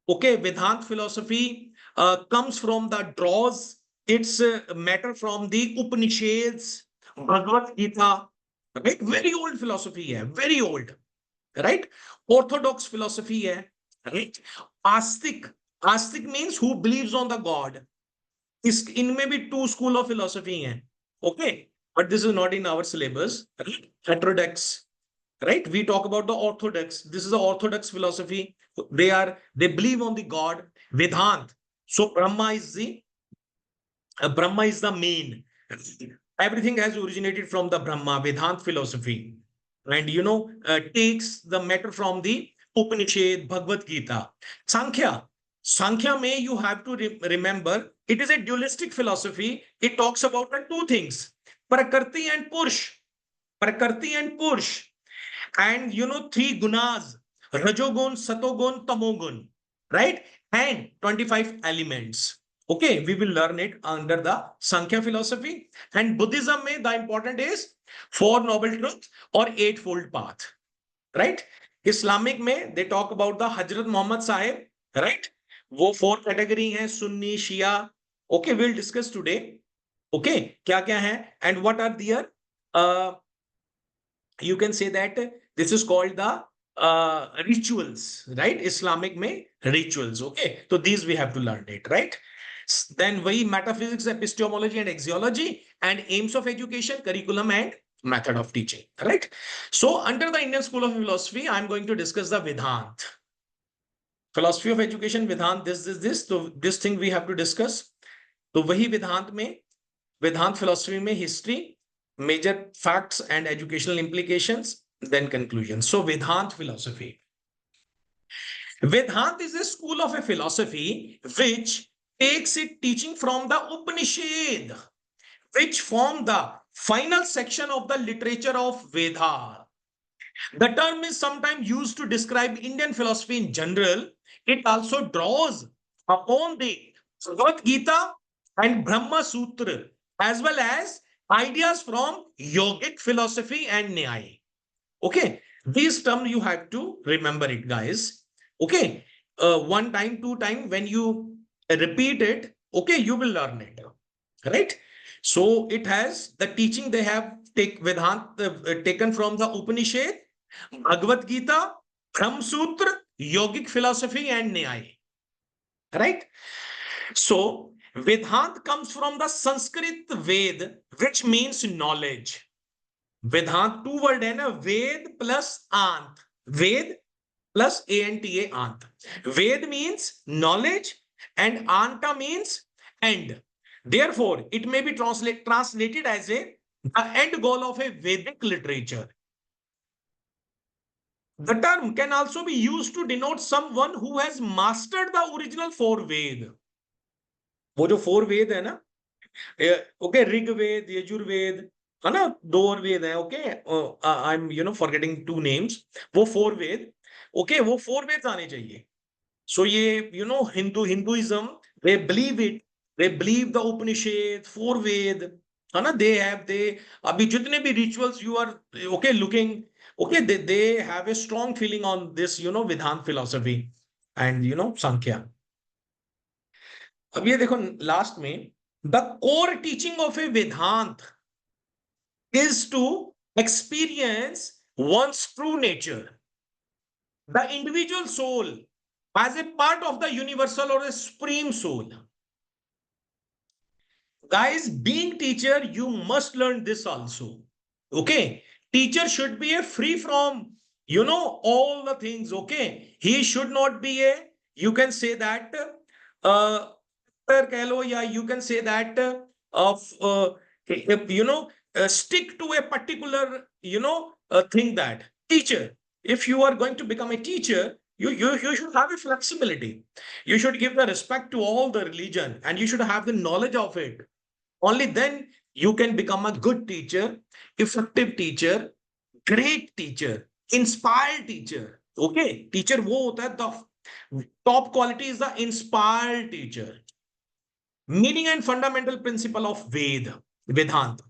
Okay, Vedant philosophy comes from the draws its matter from the Upanishads, Bhagavad Gita, right? Very old philosophy hai, very old, right? Orthodox philosophy hai, right? Astik, Astik means who believes on the God. इस इनमें भी two school of philosophy हैं, okay? But this is not in our syllabus, right? Heterodox, right? We talk about the orthodox. This is the orthodox philosophy. They believe on the God, Vedant. So Brahma is the main. Everything has originated from the Brahma, Vedant philosophy, and takes the matter from the Upanishad, Bhagavad Gita. Sankhya may you have to remember it is a dualistic philosophy. It talks about the two things, Prakriti and Purush. Prakriti and Purush. And three gunas, Rajogun, Satogun, Tamogun, right? And 25 elements. Okay, we will learn it under the Sankhya philosophy. And Buddhism may the important is Four Noble Truths or Eightfold Path, right? Islamic में they talk about the Hazrat Muhammad Sahib, right? वो four category हैं, Sunni, Shia. Okay, we'll discuss today. Okay, क्या क्या है and what are their you can say that this is called the rituals, right? Islamic may rituals. Okay, so these we have to learn it, right? Then we metaphysics, epistemology, and axiology, and aims of education, curriculum, and method of teaching, right? So under the Indian School of Philosophy, I'm going to discuss the Vedant. Philosophy of education, Vedant, this. So this thing we have to discuss. तो वही वेदांत में, वेदांत philosophy में history, major facts and educational implications, then conclusion. So Vedant philosophy. Vedant is a school of a philosophy which takes its teaching from the Upanishad, which form the final section of the literature of Veda. The term is sometimes used to describe Indian philosophy in general. It also draws upon the Bhagavad Gita and Brahma Sutra, as well as ideas from yogic philosophy and Nyaya. Okay, these terms you have to remember it, guys. Okay, one time, two time, when you repeat it, okay, you will learn it, right? So it has the teaching they have taken from the Upanishad, Bhagavad Gita, Brahma Sutra, yogic philosophy, and Nyaya, right? So Vedant comes from the Sanskrit Ved, which means knowledge. Vedant, two word है ना, Ved plus Ant. Ved plus ANTA, Ant. Ved means knowledge and Anta means end. Therefore, it may be translated as the end goal of a Vedic literature. The term can also be used to denote someone who has mastered the original four Ved. वो जो four Veda है ना, okay, Rigveda, Yajurveda, है ना, दो और वेद है, okay, I am forgetting two names, वो फोर वेद, ओके, वो फोर वेद आने चाहिए. सो ये Hinduism, they believe it, they believe the Upanishad, four Veda, है ना, दे अभी जितने भी rituals you are okay looking, okay, they have a strong feeling on this Vedanta philosophy and Sankhya. अब ये देखो लास्ट में, the core teaching of a Vedanta is to experience one's true nature, the individual soul, as a part of the universal or a supreme soul. Guys, being teacher, you must learn this also. Okay, teacher should be a free from all the things. Okay, he should not be a, you can say that you can say that stick to a particular thing. That teacher, if you are going to become a teacher, you should have a flexibility. You should give the respect to all the religion and you should have the knowledge of it. Only then you can become a good teacher, effective teacher, great teacher, inspired teacher. Okay, teacher वो होता है, the top quality is the inspired teacher. Meaning and fundamental principle of Vedant.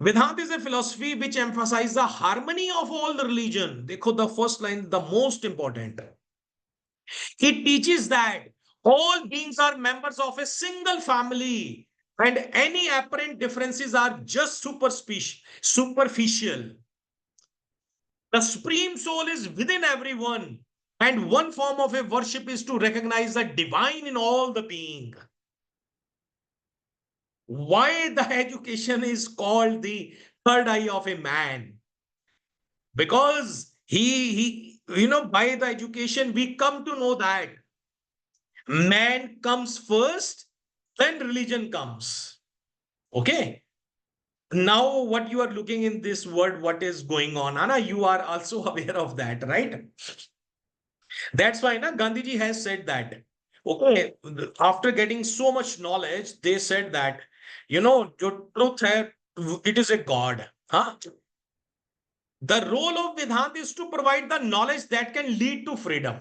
Vedanta is a philosophy which emphasizes the harmony of all the religion. Dekho, the first line, the most important. It teaches that all beings are members of a single family and any apparent differences are just superficial. The supreme soul is within everyone, and one form of a worship is to recognize the divine in all the being. Why the education is called the third eye of a man? Because by the education, we come to know that man comes first, then religion comes. Okay. Now, what you are looking in this world, what is going on, Anna, you are also aware of that, right? That's why Gandhiji has said that. Okay, after getting so much knowledge, they said that, जो truth hai, it is a God. Huh? The role of Vedanta is to provide the knowledge that can lead to freedom.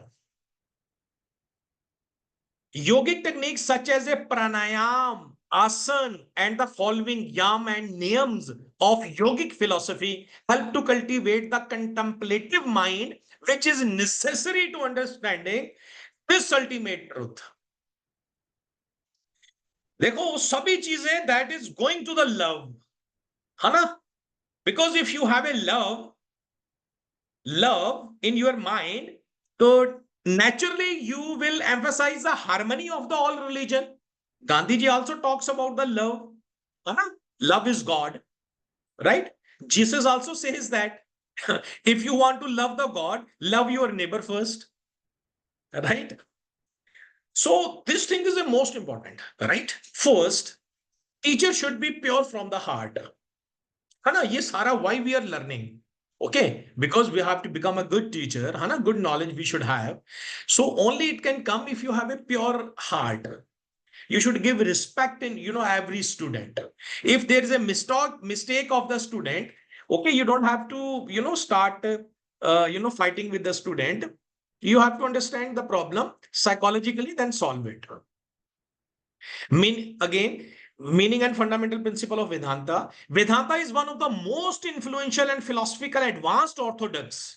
Yogic techniques such as a pranayam, asan, and the following yam and niyams of yogic philosophy help to cultivate the contemplative mind, which is necessary to understanding this ultimate truth. देखो सभी चीजें that is going to the love, है ना? Because if you have a love in your mind, so naturally you will emphasize the harmony of the all religion. Gandhiji also talks about the love. Love is God, right? Jesus also says that if you want to love the God, love your neighbor first, right? So this thing is the most important, right? First, teacher should be pure from the heart. Hana, ye sara why we are learning. Okay, because we have to become a good teacher, Hana, good knowledge we should have. So only it can come if you have a pure heart. You should give respect in every student. If there is a mistake of the student, okay, you don't have to start fighting with the student. You have to understand the problem psychologically, then solve it. Meaning and fundamental principle of Vedanta. Vedanta is one of the most influential and philosophical advanced orthodox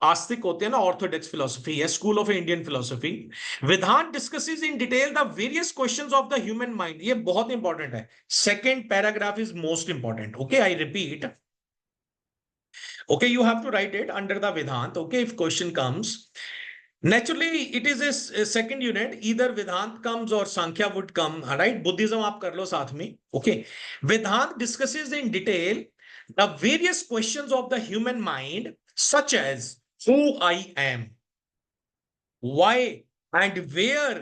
आस्तिक होते हैं ना orthodox philosophy है school of Indian philosophy Vedanta discusses in detail the various questions of the human mind ये बहुत important है second paragraph is most important okay I repeat okay you have to write it under the vedant okay if question comes naturally it is a second unit either vedant comes or sankhya would come right buddhism aap kar lo sath mein okay vedant discusses in detail the various questions of the human mind such as who I am, why and where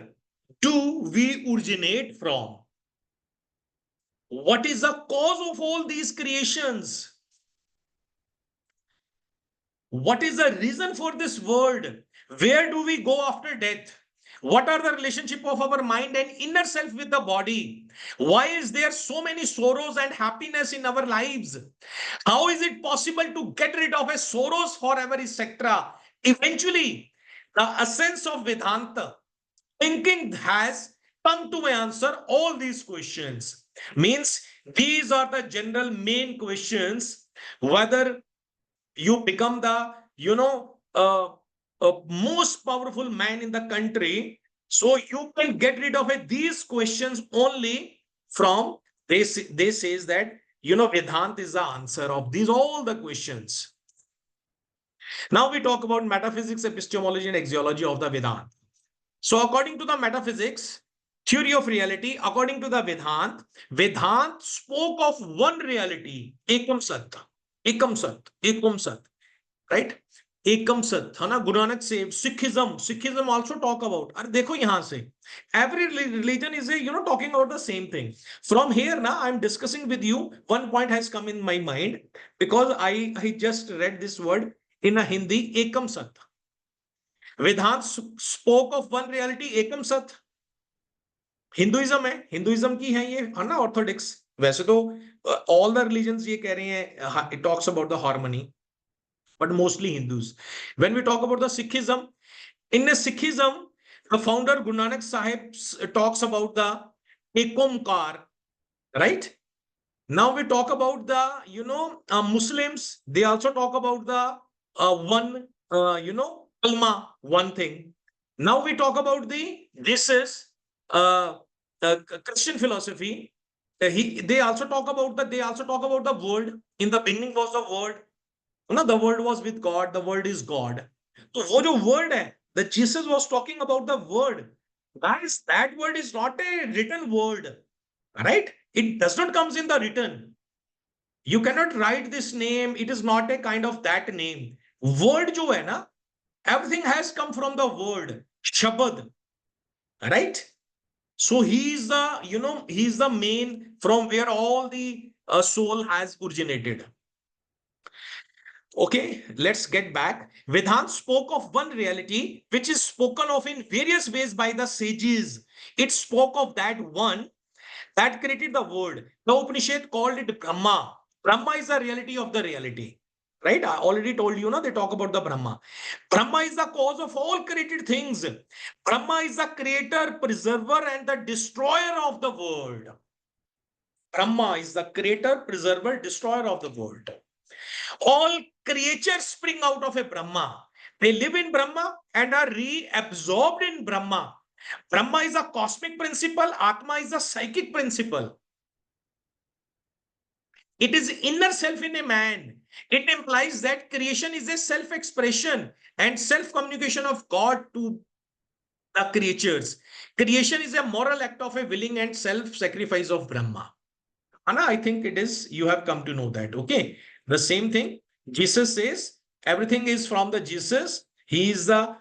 do we originate from, what is the cause of all these creations, what is the reason for this world, where do we go after death, what are the relationship of our mind and inner self with the body, why is there so many sorrows and happiness in our lives, how is it possible to get rid of a sorrows forever, etc. Eventually, the essence of Vedanta thinking has come to answer all these questions. Means these are the general main questions whether you become the most powerful man in the country. So you can get rid of these questions only from they says that Vedanta is the answer of these all the questions. Now we talk about metaphysics, epistemology, and axiology of the Vedanta. So according to the metaphysics, theory of reality, according to the Vedanta spoke of one reality, Ekam Sat, right? Ekam Sat, है ना? Guru Nanak say Sikhism also talk about. अरे देखो यहाँ से, every religion is talking about the same thing. From here now, I'm discussing with you. One point has come in my mind because I just read this word in a Hindi, Ekam Sat. Vedanta spoke of one reality, Ekam Sat. Hinduism है, Hinduism की है ये, है ना Orthodox. वैसे तो all the religions ये कह रहे हैं it talks about the harmony, but mostly Hindus. When we talk about the Sikhism, in Sikhism the founder Guru Nanak Sahib talks about the Ek Omkar, right? Now we talk about the, Muslims. They also talk about the one, kalma, one thing. Now we talk about this is uh, Christian philosophy. They also talk about the word. In the beginning was the word. The word was with God. The word is God. So वो जो word है, that Jesus was talking about the word. Guys, that word is not a written word, right? It does not comes in the written. You cannot write this name. It is not a kind of that name. Word जो है ना, everything has come from the word shabad, right? So he is the, he is the main from where all the soul has originated. Okay, let's get back. Vedant spoke of one reality which is spoken of in various ways by the sages. It spoke of that one that created the world. The Upanishad called it Brahma. Brahma is the reality of the reality. Right? I already told you, they talk about the Brahma. Brahma is the cause of all created things. Brahma is the creator, preserver, and the destroyer of the world. Brahma is the creator, preserver, destroyer of the world. All creatures spring out of a Brahma. They live in Brahma and are reabsorbed in Brahma. Brahma is a cosmic principle, Atma is a psychic principle. It is inner self in a man. It implies that creation is a self-expression and self-communication of God to the creatures. Creation is a moral act of a willing and self-sacrifice of Brahma. Anna, I think it is, you have come to know that. Okay. The same thing. Jesus says everything is from the Jesus. He is the,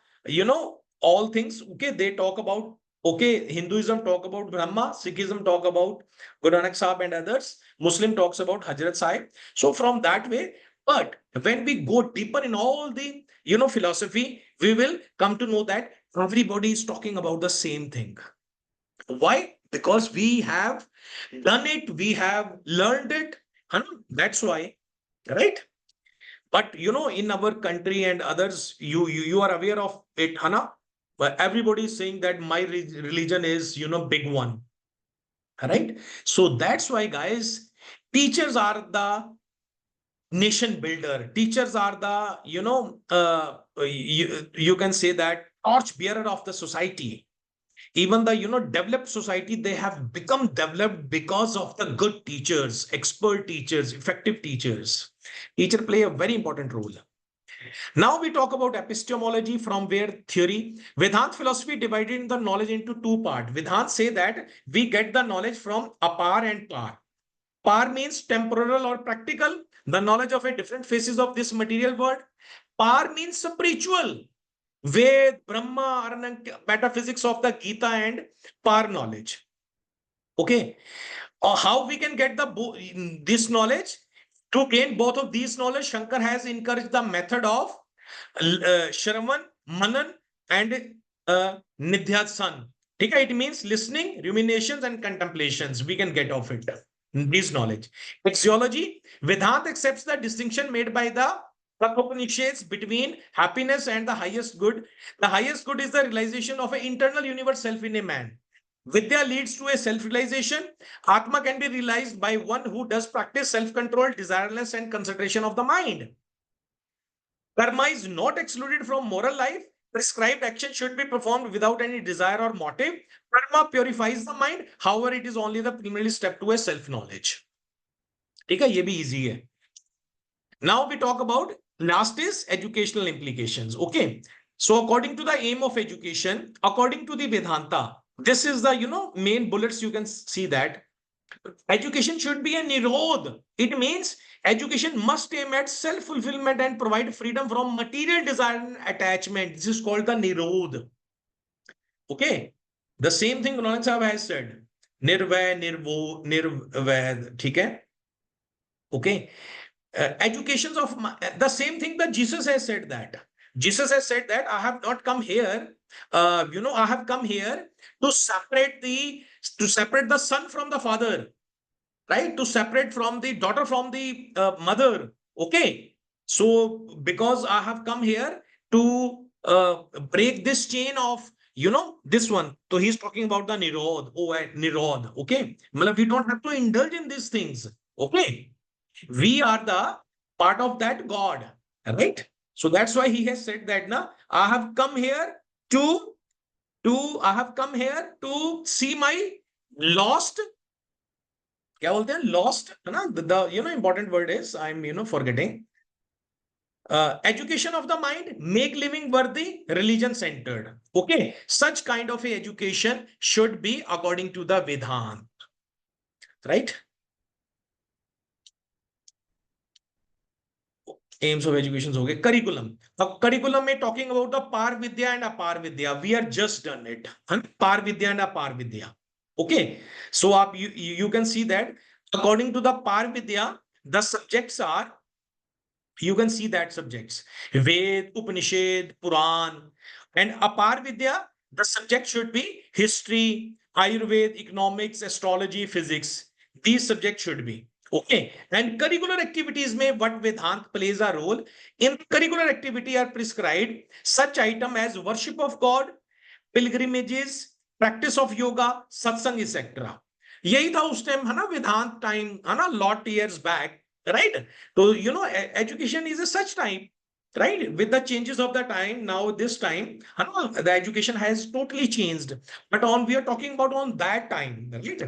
all things. Okay. They talk about, okay, Hinduism talk about Brahma, Sikhism talk about Guru Nanak Sahib and others. Muslim talks about Hazrat Sahib. So from that way, but when we go deeper in all the, philosophy, we will come to know that everybody is talking about the same thing. Why? Because we have done it, we have learned it. That's why, right? But in our country and others, you are aware of it, Hana. But everybody is saying that my religion is, big one, right? So that's why, guys, teachers are the nation builder. Teachers are the, you can say that torch bearer of the society. Even the developed society, they have become developed because of the good teachers, expert teachers, effective teachers. Teacher play a very important role. Now we talk about epistemology, from where theory. Vedant philosophy divided the knowledge into two parts. Vedant say that we get the knowledge from apar and par. Par means temporal or practical, the knowledge of a different phases of this material world. Par means spiritual, Ved, Brahma, Aranang, metaphysics of the Gita and Par knowledge. Okay. How we can get this knowledge? To gain both of these knowledge, Shankar has encouraged the method of Shravan, Manan and Nidhyasan. Okay, it means listening, ruminations and contemplations. We can get of it. This knowledge. Axiology, Vedant accepts the distinction made by the Upanishads between happiness and the highest good. The highest good is the realization of an internal universe self in a man. Vidya leads to a self-realization. Atma can be realized by one who does practice self-control, desireless, and concentration of the mind. Karma is not excluded from moral life. Prescribed action should be performed without any desire or motive. Karma purifies the mind. However, it is only the preliminary step to a self-knowledge. ठीक है, ये भी easy है. Now we talk about last is educational implications. Okay. So according to the aim of education, according to the Vedanta, this is the, main bullets. You can see that education should be a nirodh. It means education must aim at self-fulfillment and provide freedom from material desire and attachment. This is called the nirodh. Okay. The same thing Guru Nanak Sahib has said. Nirvay, nirvo, nirvay. ठीक है? Okay. Educations of the same thing that Jesus has said that. Jesus has said that I have not come here, I have come here to separate the son from the father, right? To separate from the daughter from the mother. Okay. So because I have come here to break this chain of, this one. So he's talking about the Nirodh. Oh, Nirodh. Okay. We don't have to indulge in these things. Okay. We are the part of that God, right? So that's why he has said that now I have come here to I have come here to see my lost, क्या बोलते हैं lost है ना, the important word is I'm forgetting, education of the mind, make living worthy, religion centered. Okay, such kind of a education should be according to the Vedant, right? Aims of education हो गए. Curriculum. Now curriculum में talking about the par vidya and apar vidya. We are just done it. Par vidya and apar vidya. Okay. So you can see that according to the par vidya, the subjects are, you can see that subjects Ved, Upanishad, Puran, and apar vidya, the subject should be history, Ayurveda, economics, astrology, physics. These subjects should be. Okay. And curricular activities may what Vedant plays a role. In curricular activity are prescribed such item as worship of God, pilgrimages, practice of yoga, satsang, etc. यही था उस time है ना, वेदांत time है ना, lot years back, right? So education is a such time, right? With the changes of the time, now this time the education has totally changed, but on we are talking about on that time, right?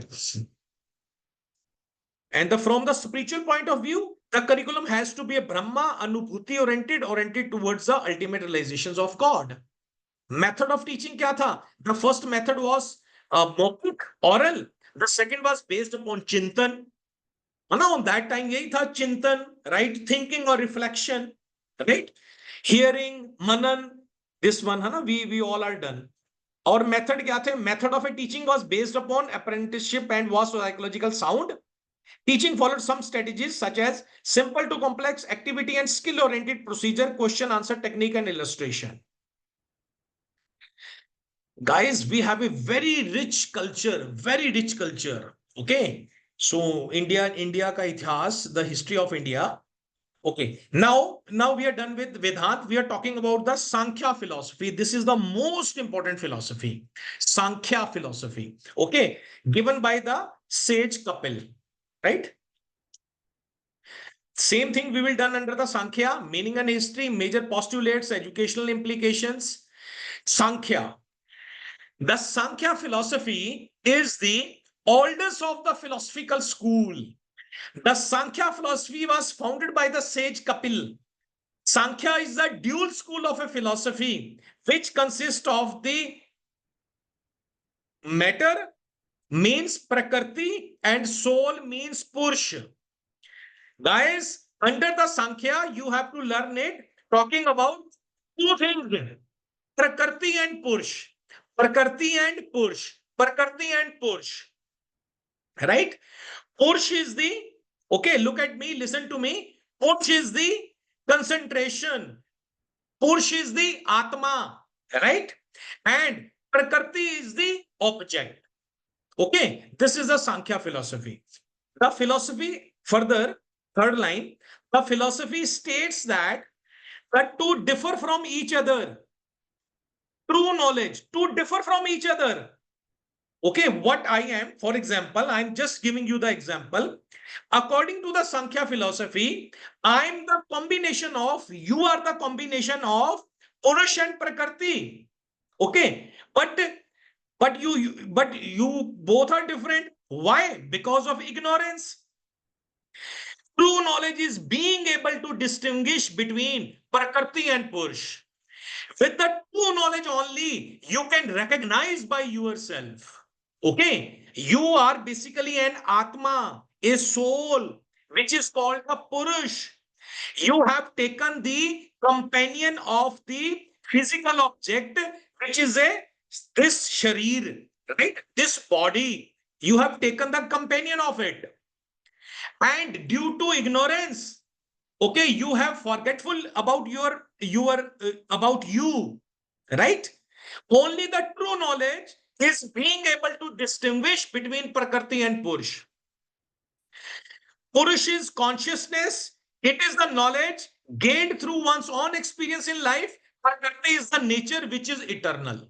And from the spiritual point of view, the curriculum has to be a Brahma Anubhuti oriented towards the ultimate realizations of God. Method of teaching kya tha? The first method was maukhik, oral. The second was based upon chintan. On that time yahi tha, chintan, right? Thinking or reflection, right? Hearing, manan. This one we all are done. Our method kya the? Method of a teaching was based upon apprenticeship and was psychological sound. Teaching followed some strategies such as simple to complex, activity and skill oriented procedure, question answer technique and illustration. Guys, we have a very rich culture, very rich culture. Okay. So India ka ithas, the history of India. Okay. Now we are done with Vedant. We are talking about the Sankhya philosophy. This is the most important philosophy. Sankhya philosophy. Okay. Given by the sage Kapil, right? Same thing we will done under the Sankhya, meaning and history, major postulates, educational implications. Sankhya. The Sankhya philosophy is the oldest of the philosophical school. The Sankhya philosophy was founded by the sage Kapil. Sankhya is the dual school of a philosophy which consists of the matter means Prakriti and soul means Purush. Guys, under the Sankhya, you have to learn it talking about two things, Prakriti and Purush. Prakriti and Purush. Prakriti and Purush. Right? Purush is the, okay, look at me, listen to me. Purush is the concentration. Purush is the Atma. Right? And Prakriti is the object. Okay, this is the Sankhya philosophy. The philosophy, further, third line, the philosophy states that the two differ from each other. True knowledge, to differ from each other. Okay, what I am, for example, I'm just giving you the example. According to the Sankhya philosophy, I'm the combination of, you are the combination of Purush and Prakriti. Okay, but you both are different. Why? Because of ignorance. True knowledge is being able to distinguish between Prakriti and Purush. With the true knowledge only, you can recognize by yourself. Okay, you are basically an Atma, a soul, which is called a Purush. You have taken the companion of the physical object, which is this sharir, right? This body. You have taken the companion of it. And due to ignorance, okay, you have forgetful about your about you, right? Only the true knowledge is being able to distinguish between Prakriti and Purush. Purush is consciousness. It is the knowledge gained through one's own experience in life. Prakriti is the nature which is eternal.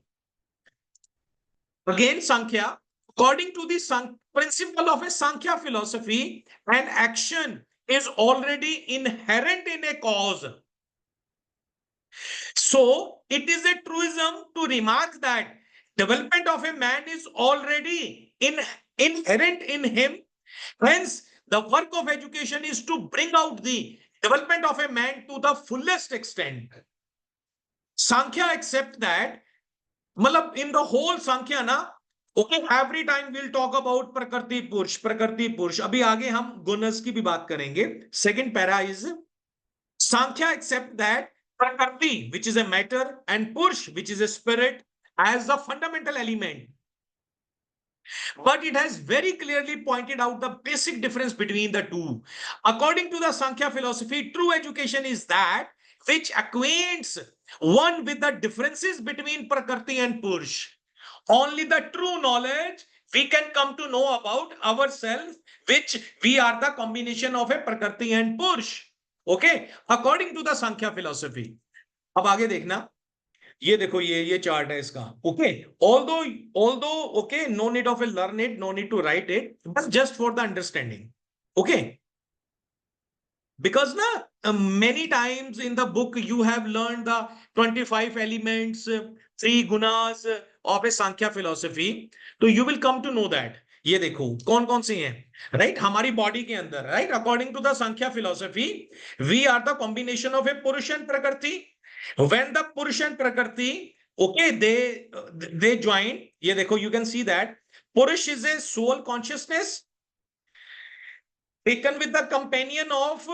Again, Sankhya. According to the principle of a Sankhya philosophy, an action is already inherent in a cause. So it is a truism to remark that development of a man is already inherent in him. Hence, the work of education is to bring out the development of a man to the fullest extent. Sankhya accept that, malab in the whole Sankhya na, okay, every time we'll talk about Prakriti Purush, Prakriti Purush. Abhi aage hum gunas ki bhi baat karenge. Second para is Sankhya accept that Prakriti, which is a matter, and Purush, which is a spirit, as the fundamental element. But it has very clearly pointed out the basic difference between the two. According to the Sankhya philosophy, true education is that which acquaints one with the differences between Prakriti and Purush. Only the true knowledge we can come to know about ourselves, which we are the combination of a Prakriti and Purush. Okay, according to the Sankhya philosophy. अब आगे देखना, ये देखो, ये chart है इसका. Okay, although okay, no need of a learn it, no need to write it, but just for the understanding. Okay, because many times in the book you have learned the 25 elements, 3 gunas of a Sankhya philosophy, so you will come to know that. ये देखो कौन कौन सी हैं, right, हमारी body के अंदर, right. According to the Sankhya philosophy, we are the combination of a Purush and Prakriti. When the Purush and Prakriti, okay, they join, ye dekho, you can see that Purush is a soul consciousness taken with the companion of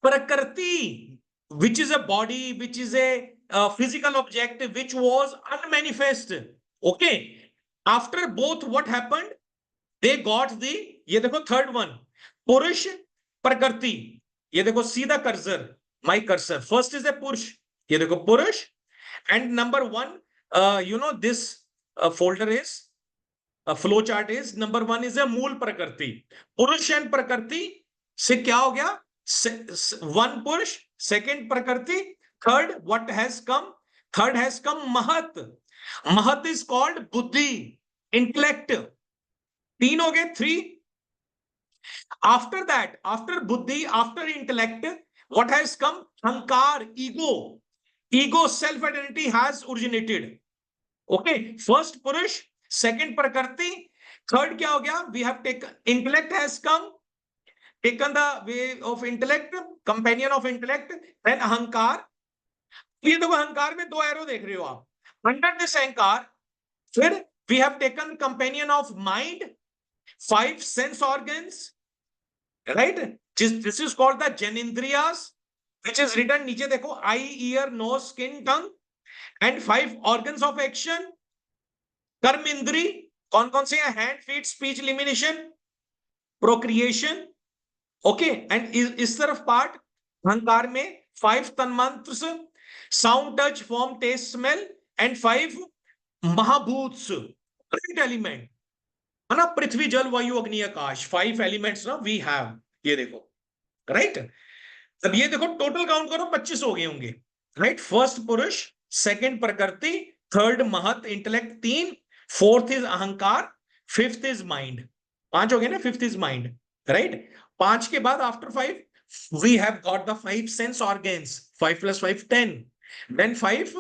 Prakriti, which is a body, which is a physical object, which was unmanifest. Okay, after both, what happened? They got the, ye dekho, third one, Purush, Prakriti. Ye dekho, see the cursor, my cursor. First is a Purush. Ye dekho, Purush. And number 1, this folder is, flow chart is, number 1 is a Mool Prakriti. Purush and Prakriti se kya ho gaya? 1 Purush, 2nd Prakriti, 3rd, what has come? 3rd has come Mahat. Mahat is called Buddhi, intellect. 3 ho gaye, 3. After that, after Buddhi, after intellect, what has come? Ahankar, ego. Ego, self-identity has originated. Okay, first Purush, 2nd Prakriti, 3rd kya ho gaya? We have taken, intellect has come, taken the way of intellect, companion of intellect, then Ahankar. ये देखो अहंकार में 2 arrow देख रहे हो आप. Under this अहंकार, फिर we have taken companion of mind, 5 sense organs, right? This is called the Janindriyas, which is written नीचे देखो, eye, ear, nose, skin, tongue, and 5 organs of action. कर्मेंद्री कौन कौन से हैं? Hand, feet, speech, elimination, procreation. Okay, and इस तरफ part अहंकार में 5 तन्मात्र, sound, touch, form, taste, smell, and 5 महाभूत्स, राइट एलिमेंट है ना, पृथ्वी, जल, वायु, अग्नि, आकाश. 5 एलिमेंट्स ना वी हैव. ये देखो, राइट. अब ये देखो टोटल काउंट करो, 25 हो गए होंगे, राइट. फर्स्ट पुरुष, 2nd प्रकृति, 3rd महत, इंटेलेक्ट 3, 4th इज अहंकार, 5th इज माइंड. 5 हो गए ना, 5th इज माइंड, राइट. 5 के बाद after 5 we have got the 5 sense organs. 5 + 5 10. Then 5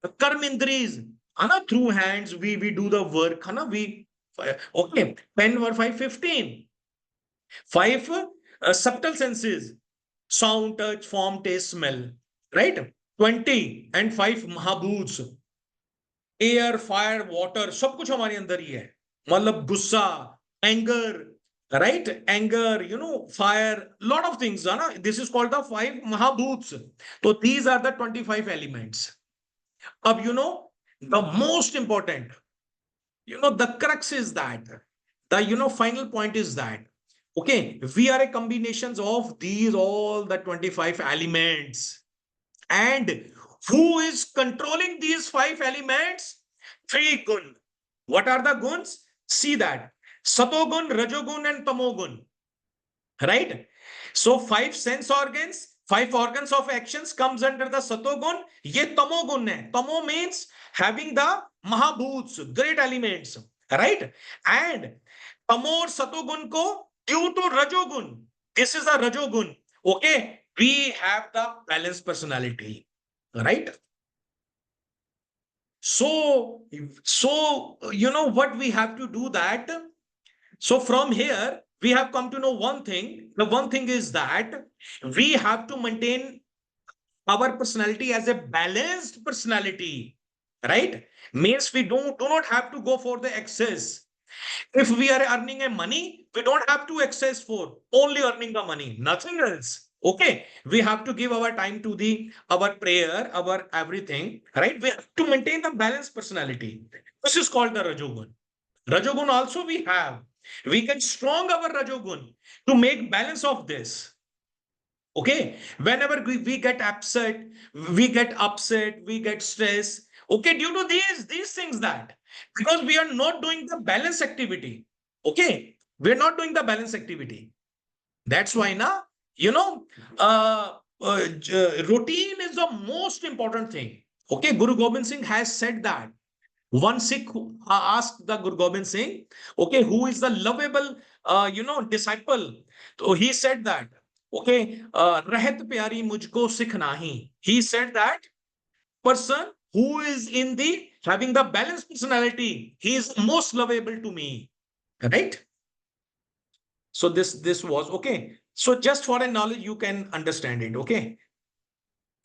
karma इंद्रियज, है ना, through hands we do the work, है ना, वी. ओके, 10 और 5 15. 5 subtle senses, sound, touch, form, taste, smell, right? 20 and 5 महाभूत्स, एयर, फायर, वाटर, सब कुछ हमारे अंदर ही है. मतलब गुस्सा, anger, right, anger, fire, lot of things, है ना. दिस इज कॉल्ड द 5 महाभूत्स. तो दीज आर द 25 एलिमेंट्स. अब the most important, the crux is that, the final point is that, okay, we are a combinations of these all the 25 elements. And who is controlling these 5 elements? 3 gun. What are the guns? See that. Satogun, Rajogun, and Tamogun. Right? So 5 sense organs, 5 organs of actions comes under the Satogun. Ye Tamogun hai. Tamo means having the mahabhuts, great elements, right? And tamor satogun ko due to rajogun. This is a rajogun. Okay, we have the balanced personality, right? So, you know what we have to do that. So from here, we have come to know one thing. The one thing is that we have to maintain our personality as a balanced personality, right? Means we do not have to go for the excess. If we are earning a money, we don't have to excess for only earning the money, nothing else. Okay, we have to give our time to the our prayer, our everything, right? We have to maintain the balanced personality. This is called the Rajogun. Rajogun also we have. We can strong our Rajogun to make balance of this. Okay, whenever we get upset, we get stressed. Okay, due to these things that because we are not doing the balance activity. Okay, we're not doing the balance activity. That's why now, you know, routine is the most important thing. Okay, Guru Gobind Singh has said that. One Sikh asked the Guru Gobind Singh, okay, who is the lovable, disciple? So he said that, okay, Rahat pyari mujhko sikh nahi. He said that person who is in the having the balanced personality, he is most lovable to me, right? So this was okay. So just for a knowledge, you can understand it, okay?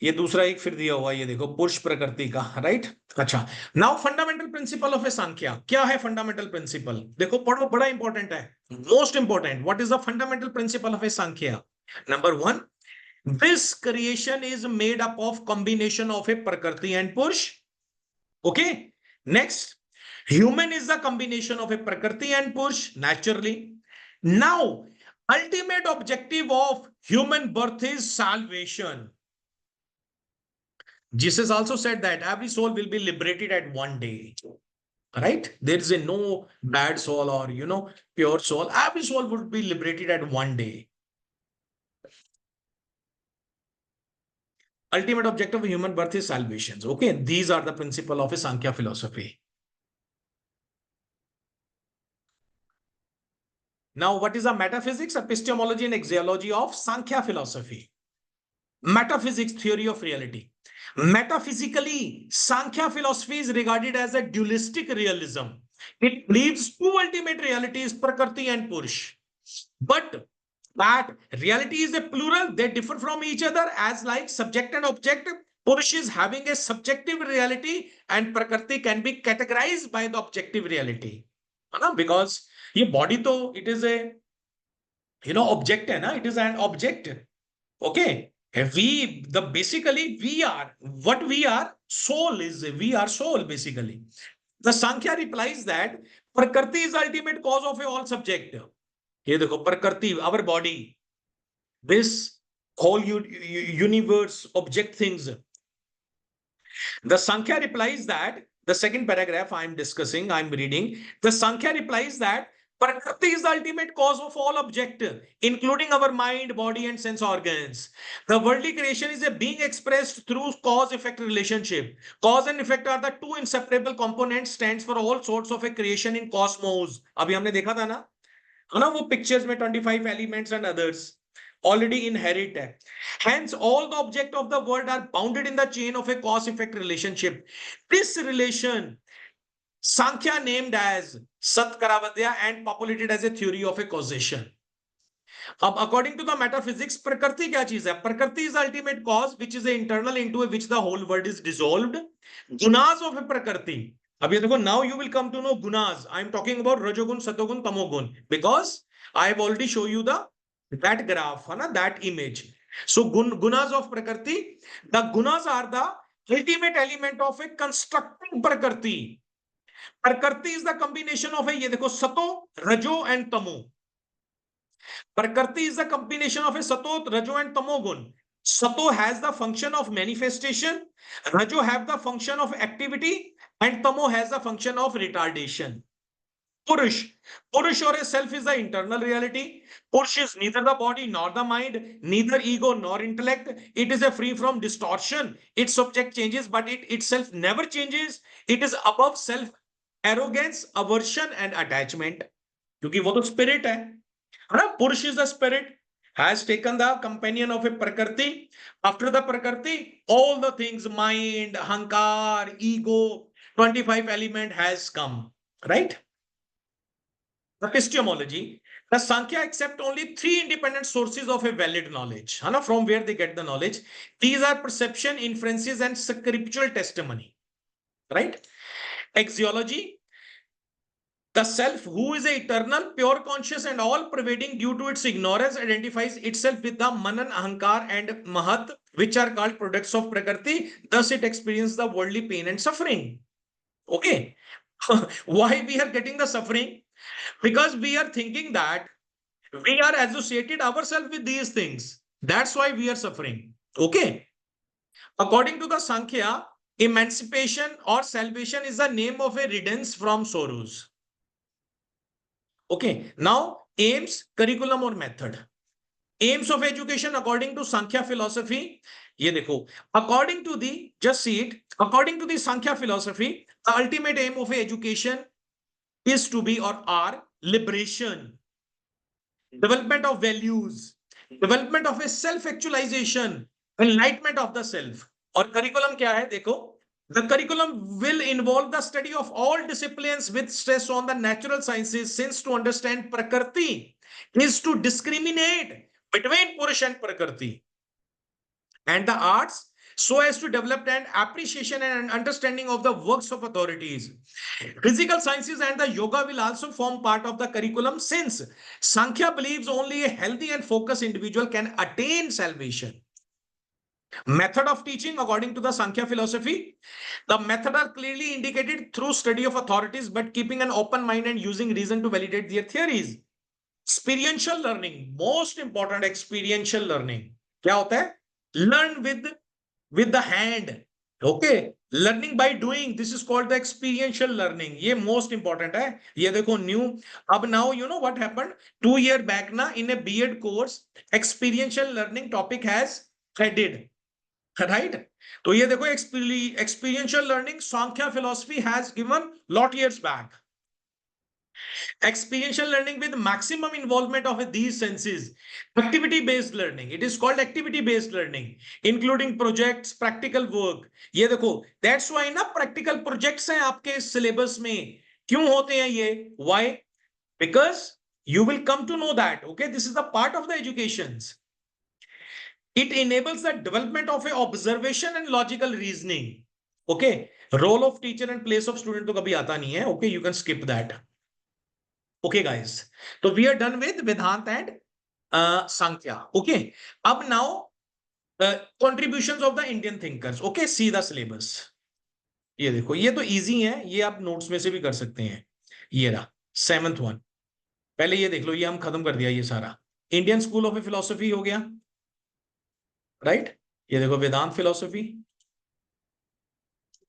ये दूसरा एक फिर दिया हुआ ये देखो पुरुष प्रकृति का राइट अच्छा now fundamental principle of a Sankhya क्या है फंडामेंटल प्रिंसिपल देखो पढ़ो बड़ा इंपॉर्टेंट है most important what is the fundamental principle of a Sankhya number 1 this creation is made up of combination of a Prakriti and Purush okay next human is the combination of a prakriti and purush naturally now ultimate objective of human birth is salvation. Jesus also said that every soul will be liberated at one day, right? There is a no bad soul or, pure soul. Every soul would be liberated at one day. Ultimate objective of human birth is salvation. Okay, these are the principle of a Sankhya philosophy. Now, what is the metaphysics, epistemology, and axiology of Sankhya philosophy? Metaphysics, theory of reality. Metaphysically, Sankhya philosophy is regarded as a dualistic realism. It believes two ultimate realities, Prakriti and Purush. But that reality is a plural, they differ from each other as like subject and object. Purush is having a subjective reality and Prakriti can be categorized by the objective reality. Because ये body तो it is a object है ना, it is an object. Okay. Basically we are what we are, soul is we are soul basically. The Sankhya replies that Prakriti is ultimate cause of all subject. ये देखो Prakriti, our body, this whole universe, object things. The Sankhya replies that the second paragraph I'm discussing, I'm reading. The Sankhya replies that Prakriti is the ultimate cause of all object, including our mind, body, and sense organs. The worldly creation is a being expressed through cause-effect relationship. Cause and effect are the two inseparable components, stands for all sorts of a creation in cosmos. अभी हमने देखा था ना, है ना वो pictures में 25 elements and others already inherent है. Hence, all the objects of the world are bounded in the chain of a cause-effect relationship. This relation Sankhya named as Satkaravatya and populated as a theory of a causation. According to the metaphysics, Prakriti kya cheez hai? Prakriti is the ultimate cause, which is the internal into which the whole world is dissolved. Gunas of a Prakriti. Now you will come to know gunas. I am talking about Rajogun, Satogun, Tamogun. Because I have already shown you that graph, that image. So gunas of Prakriti, the gunas are the ultimate element of a constructing Prakriti. Prakriti is the combination of a Sato, Rajo and Tamo. Prakriti is the combination of a Sato, Rajo and Tamo gun. Sato has the function of manifestation, Rajo have the function of activity, and Tamo has the function of retardation. Purush. Purush or a self is the internal reality. Purush is neither the body nor the mind, neither ego nor intellect. It is a free from distortion. Its subject changes, but it itself never changes. It is above self arrogance, aversion, and attachment. क्योंकि वो तो spirit है ना? Purush is the spirit, has taken the companion of a Prakriti. After the Prakriti, all the things, mind, Hankar, ego, 25 element has come, right? Epistemology, the Sankhya accept only three independent sources of a valid knowledge, from where they get the knowledge. These are perception, inferences, and scriptural testimony, right? Axiology, the self, who is eternal, pure conscious, and all pervading due to its ignorance, identifies itself with the Manan, Ahankar, and Mahat, which are called products of Prakriti. Thus, it experiences the worldly pain and suffering. Okay. Why we are getting the suffering? Because we are thinking that we are associated ourselves with these things. That's why we are suffering. Okay. According to the Sankhya, emancipation or salvation is the name of a riddance from sorrows. Okay. Now, aims, curriculum or method. Aims of education according to Sankhya philosophy. ये देखो, according to the, just see it, according to the Sankhya philosophy, the ultimate aim of education is to be or are liberation, development of values, development of a self-actualization, enlightenment of the self. और curriculum क्या है? देखो, the curriculum will involve the study of all disciplines with stress on the natural sciences, since to understand Prakriti is to discriminate between Purush and Prakriti, and the arts, so as to develop an appreciation and understanding of the works of authorities. Physical sciences and the yoga will also form part of the curriculum, since Sankhya believes only a healthy and focused individual can attain salvation. Method of teaching according to the Sankhya philosophy. The method are clearly indicated through study of authorities, but keeping an open mind and using reason to validate their theories. Experiential learning, most important, experiential learning. क्या होता है? Learn with the hand. Okay, learning by doing, this is called the experiential learning. ये most important है. ये देखो new. अब now you know what happened 2 year back na, in a B.Ed course, experiential learning topic has added, right? तो ये देखो experiential learning Sankhya philosophy has given lot years back. Experiential learning with maximum involvement of these senses. Activity based learning, it is called activity based learning, including projects, practical work. ये देखो, that's why ना practical projects हैं आपके syllabus में. क्यों होते हैं ये? Why? Because you will come to know that, okay, this is the part of the educations. It enables the development of a observation and logical reasoning. Okay, role of teacher and place of student तो कभी आता नहीं है. Okay, you can skip that. Okay, guys. So we are done with Vedant and Sankhya. Okay. Up now, contributions of the Indian thinkers. Okay, see the syllabus. ये देखो, ये तो easy है, ये आप notes में से भी कर सकते हैं. ये रहा 7th one. पहले ये देख लो, ये हम खत्म कर दिया ये सारा. Indian School of Philosophy हो गया, right? ये देखो वेदांत फिलोसफी,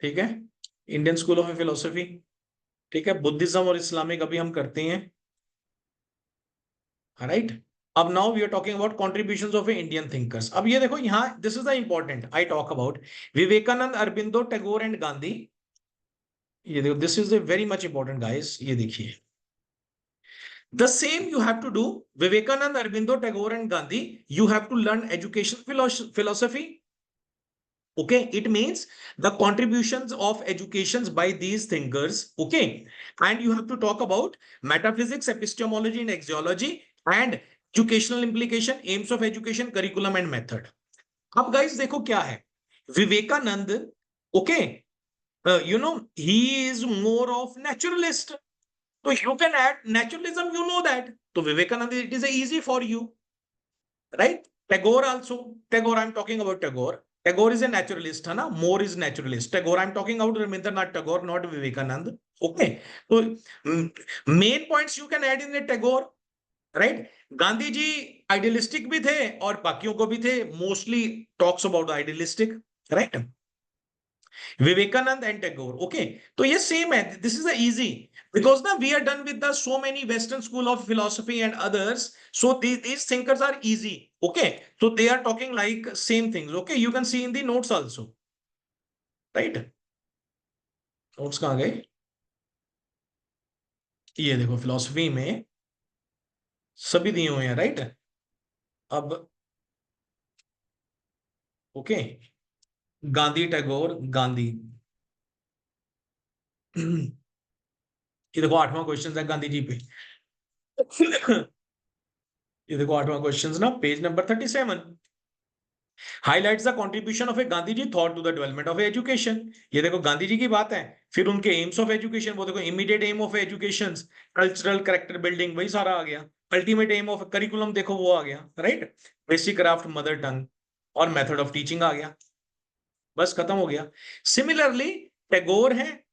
ठीक है. Indian School of Philosophy, ठीक है. बुद्धिज्म और इस्लामिक अभी हम करते हैं, राइट. अब now we are talking about contributions of Indian thinkers. अब ये देखो यहाँ, this is the important, I talk about Vivekananda, Aurobindo, Tagore and Gandhi. ये देखो, this is very much important guys. ये देखिए, the same you have to do. Vivekanand, Arbindo, Tagore and Gandhi, you have to learn education philosophy. Okay, it means the contributions of educations by these thinkers. Okay, and you have to talk about metaphysics, epistemology and axiology, and educational implication, aims of education, curriculum and method. अब guys देखो क्या है, Vivekananda, okay, you know, he is more of naturalist. So you can add naturalism, you know that. So Vivekananda, it is easy for you, right? Tagore also, Tagore, I'm talking about Tagore. Tagore is a naturalist, है ना? More is naturalist. Tagore, I'm talking about Rabindranath Tagore, not Vivekananda. Okay. So main points you can add in the Tagore, right? Gandhi ji idealistic भी थे और बाकियों को भी थे. Mostly talks about idealistic, right? Vivekanand and Tagore. Okay, तो ये same है. This is the easy because now we are done with the so many Western school of philosophy and others. So these thinkers are easy. Okay, so they are talking like same things. Okay, you can see in the notes also, right? Notes कहाँ गए? ये देखो philosophy में सभी दिए हुए हैं, right? अब ओके, गांधी टैगोर गांधी ये देखो 8वां क्वेश्चन है गांधी जी पे ये देखो 8वां क्वेश्चन ना page number 37 highlights the contribution of a Gandhi ji thought to the development of education. ये देखो गांधी जी की बात है, फिर उनके एम्स ऑफ एजुकेशन, वो देखो immediate aim of education cultural character building, वही सारा आ गया। अल्टीमेट एम ऑफ करिकुलम देखो वो आ गया, right? Basic craft mother tongue और मेथड ऑफ टीचिंग आ गया, बस खत्म हो गया। सिमिलरली टैगोर है,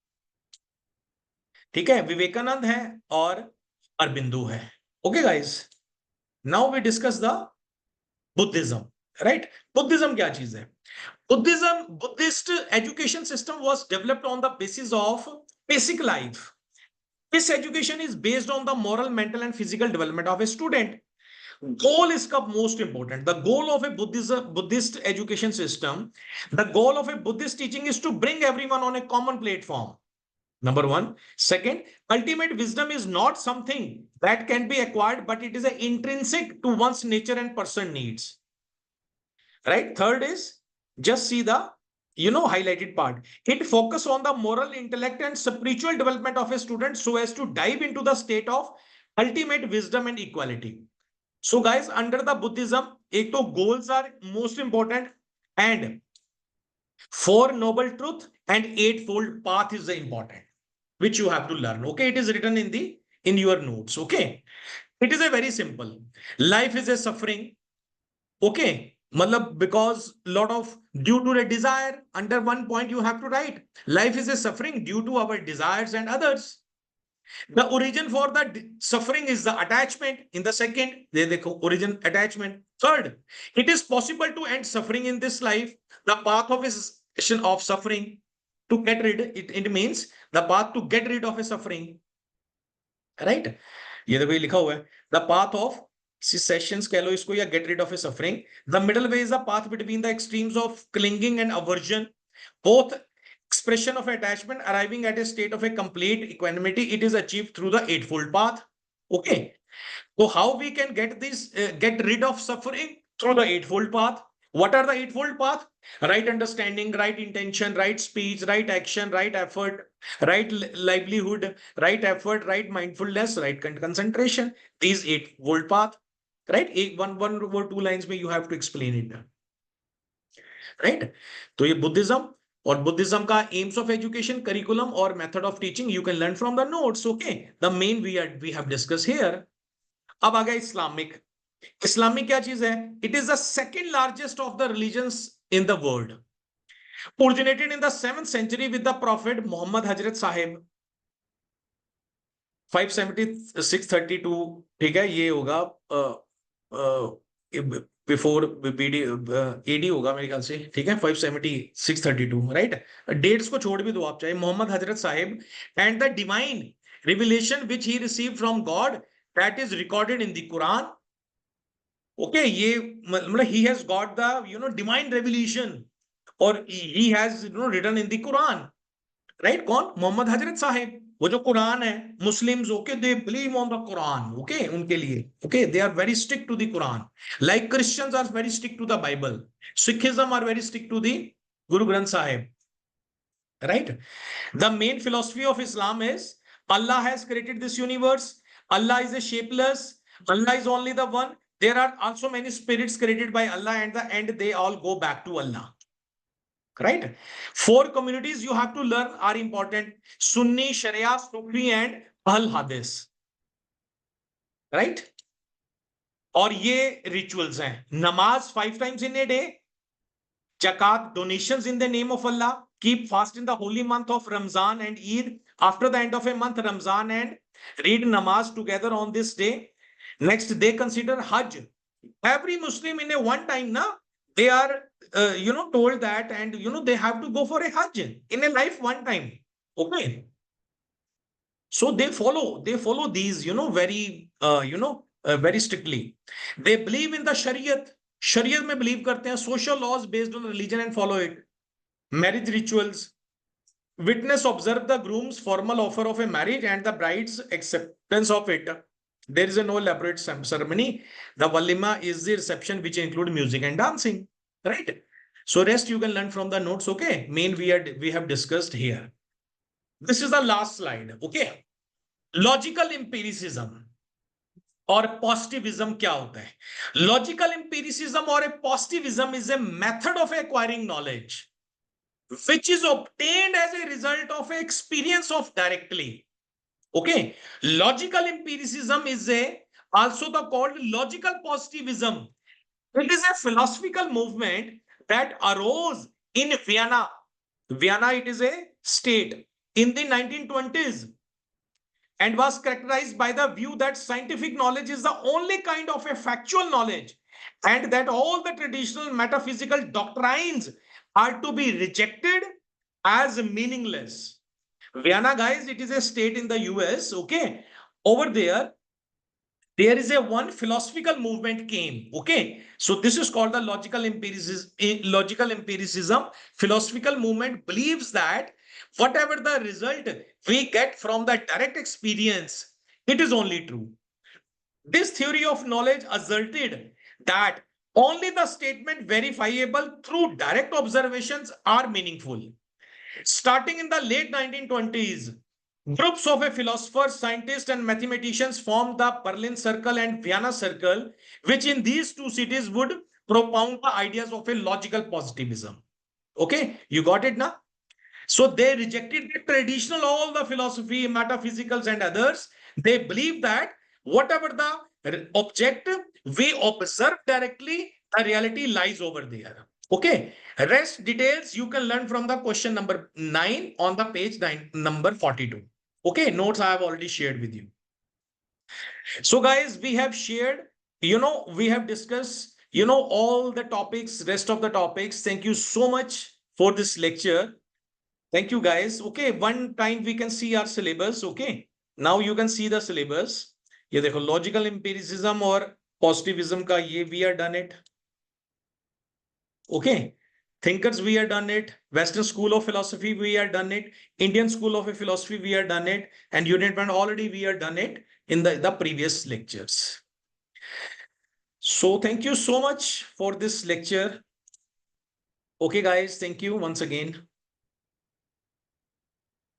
ठीक है, विवेकानंद है और अरबिंदो है। Okay guys, now we discuss the Buddhism, right? Buddhism क्या चीज है? Buddhist education system was developed on the basis of basic life. This education is based on the moral, mental and physical development of a student. Goal इसका most important, the goal of a Buddhist education system, the goal of a Buddhist teaching is to bring everyone on a common platform. Number one. Second, ultimate wisdom is not something that can be acquired, but it is an intrinsic to one's nature and person needs. Right? Third is just see the highlighted part. It focus on the moral, intellect, and spiritual development of a student so as to dive into the state of ultimate wisdom and equality. So, guys, under the Buddhism, एक तो goals are most important, and four noble truth and eightfold path is the important, which you have to learn. Okay, it is written in your notes. Okay, it is a very simple. Life is a suffering. Okay, matlab because lot of due to a desire. Under one point you have to write life is a suffering due to our desires and others. The origin for the suffering is the attachment. In the second, they dekho origin attachment. Third, it is possible to end suffering in this life. The path of cessation of suffering, to get rid, it means the path to get rid of a suffering, right? ये देखो ये लिखा हुआ है the path of cessations कह लो इसको या get rid of a suffering. The middle way is the path between the extremes of clinging and aversion, both expression of attachment arriving at a state of a complete equanimity. It is achieved through the eightfold path. Okay, so how we can get this get rid of suffering? Through the eightfold path. What are the eightfold path? Right understanding, right intention, right speech, right action, right effort, right livelihood, right effort, right mindfulness, right concentration. These eightfold path, right? One or two lines में you have to explain it, right? तो ये Buddhism, और Buddhism का aims of education, curriculum और method of teaching you can learn from the notes. Okay, the main we have discuss here. अब आ गया Islamic. Islamic क्या चीज है? It is the second largest of the religions in the world. Originated in the 7th century with the Prophet Muhammad Hazrat Sahib. 570 632, ठीक है, ये होगा बिफोर एडी होगा मेरे ख्याल से, ठीक है, 570 632, राइट? डेट्स को छोड़ भी दो आप चाहे. मोहम्मद हजरत Sahib and the divine revelation which he received from God that is recorded in the Quran. Okay, ये मतलब he has got the divine revelation or he has written in the Quran, right? कौन? मोहम्मद हजरत साहिब. वो जो कुरान है, Muslims okay they believe on the Quran. Okay, उनके लिए okay they are very strict to the Quran, like Christians are very strict to the Bible, Sikhism are very strict to the Guru Granth Sahib, right? The main philosophy of Islam is Allah has created this universe. Allah is a shapeless. Allah is only the one. There are also many spirits created by Allah, and the end they all go back to Allah. Right? 4 communities you have to learn are important: Sunni, Sharia, Sufi, and Ahl Hadith. Right? और ये rituals हैं. Namaz 5 times in a day. Zakat, donations in the name of Allah. Keep fast in the holy month of Ramzan and Eid. After the end of a month, Ramzan, and read namaz together on this day. Next, they consider Hajj. Every Muslim in a one time, they are told that, and they have to go for a hajj in a life one time. Okay, so they follow these very very strictly. They believe in the shariat mein believe karte hain, social laws based on religion and follow it. Marriage rituals, witness observe the groom's formal offer of a marriage and the bride's acceptance of it. There is a no elaborate ceremony. The walima is the reception which include music and dancing, right? So rest you can learn from the notes. Okay, main we have discussed here. This is the last slide. Okay, logical empiricism और positivism क्या होता है? Logical empiricism और positivism is a method of acquiring knowledge which is obtained as a result of experience of directly. Okay, logical empiricism is also the called logical positivism. It is a philosophical movement that arose in Vienna. Vienna, it is a state in the 1920s, and was characterized by the view that scientific knowledge is the only kind of a factual knowledge, and that all the traditional metaphysical doctrines are to be rejected as meaningless. Vienna, guys, it is a state in the US. Okay, over there is a one philosophical movement came. Okay, so this is called the logical empiricism. Philosophical movement believes that whatever the result we get from the direct experience, it is only true. This theory of knowledge asserted that only the statement verifiable through direct observations are meaningful. Starting in the late 1920s, groups of philosophers, scientists, and mathematicians formed the Berlin Circle and Vienna Circle, which in these two cities would propound the ideas of a logical positivism. Okay, you got it now? So they rejected the traditional, all the philosophy, metaphysicals, and others. They believe that whatever the object we observe directly, the reality lies over there. Okay, rest details you can learn from the question number 9 on the page 9, number 42. Okay, notes I have already shared with you. So guys, we have shared, we have discussed, all the topics, rest of the topics. Thank you so much for this lecture. Thank you, guys. Okay, one time we can see our syllabus. Okay, now you can see the syllabus. ये देखो logical empiricism और positivism का ये we are done it. Okay, thinkers we are done it. Western school of philosophy we are done it. Indian school of philosophy we are done it. And unit 1 already we are done it in the previous lectures. So thank you so much for this lecture. Okay, guys, thank you once again.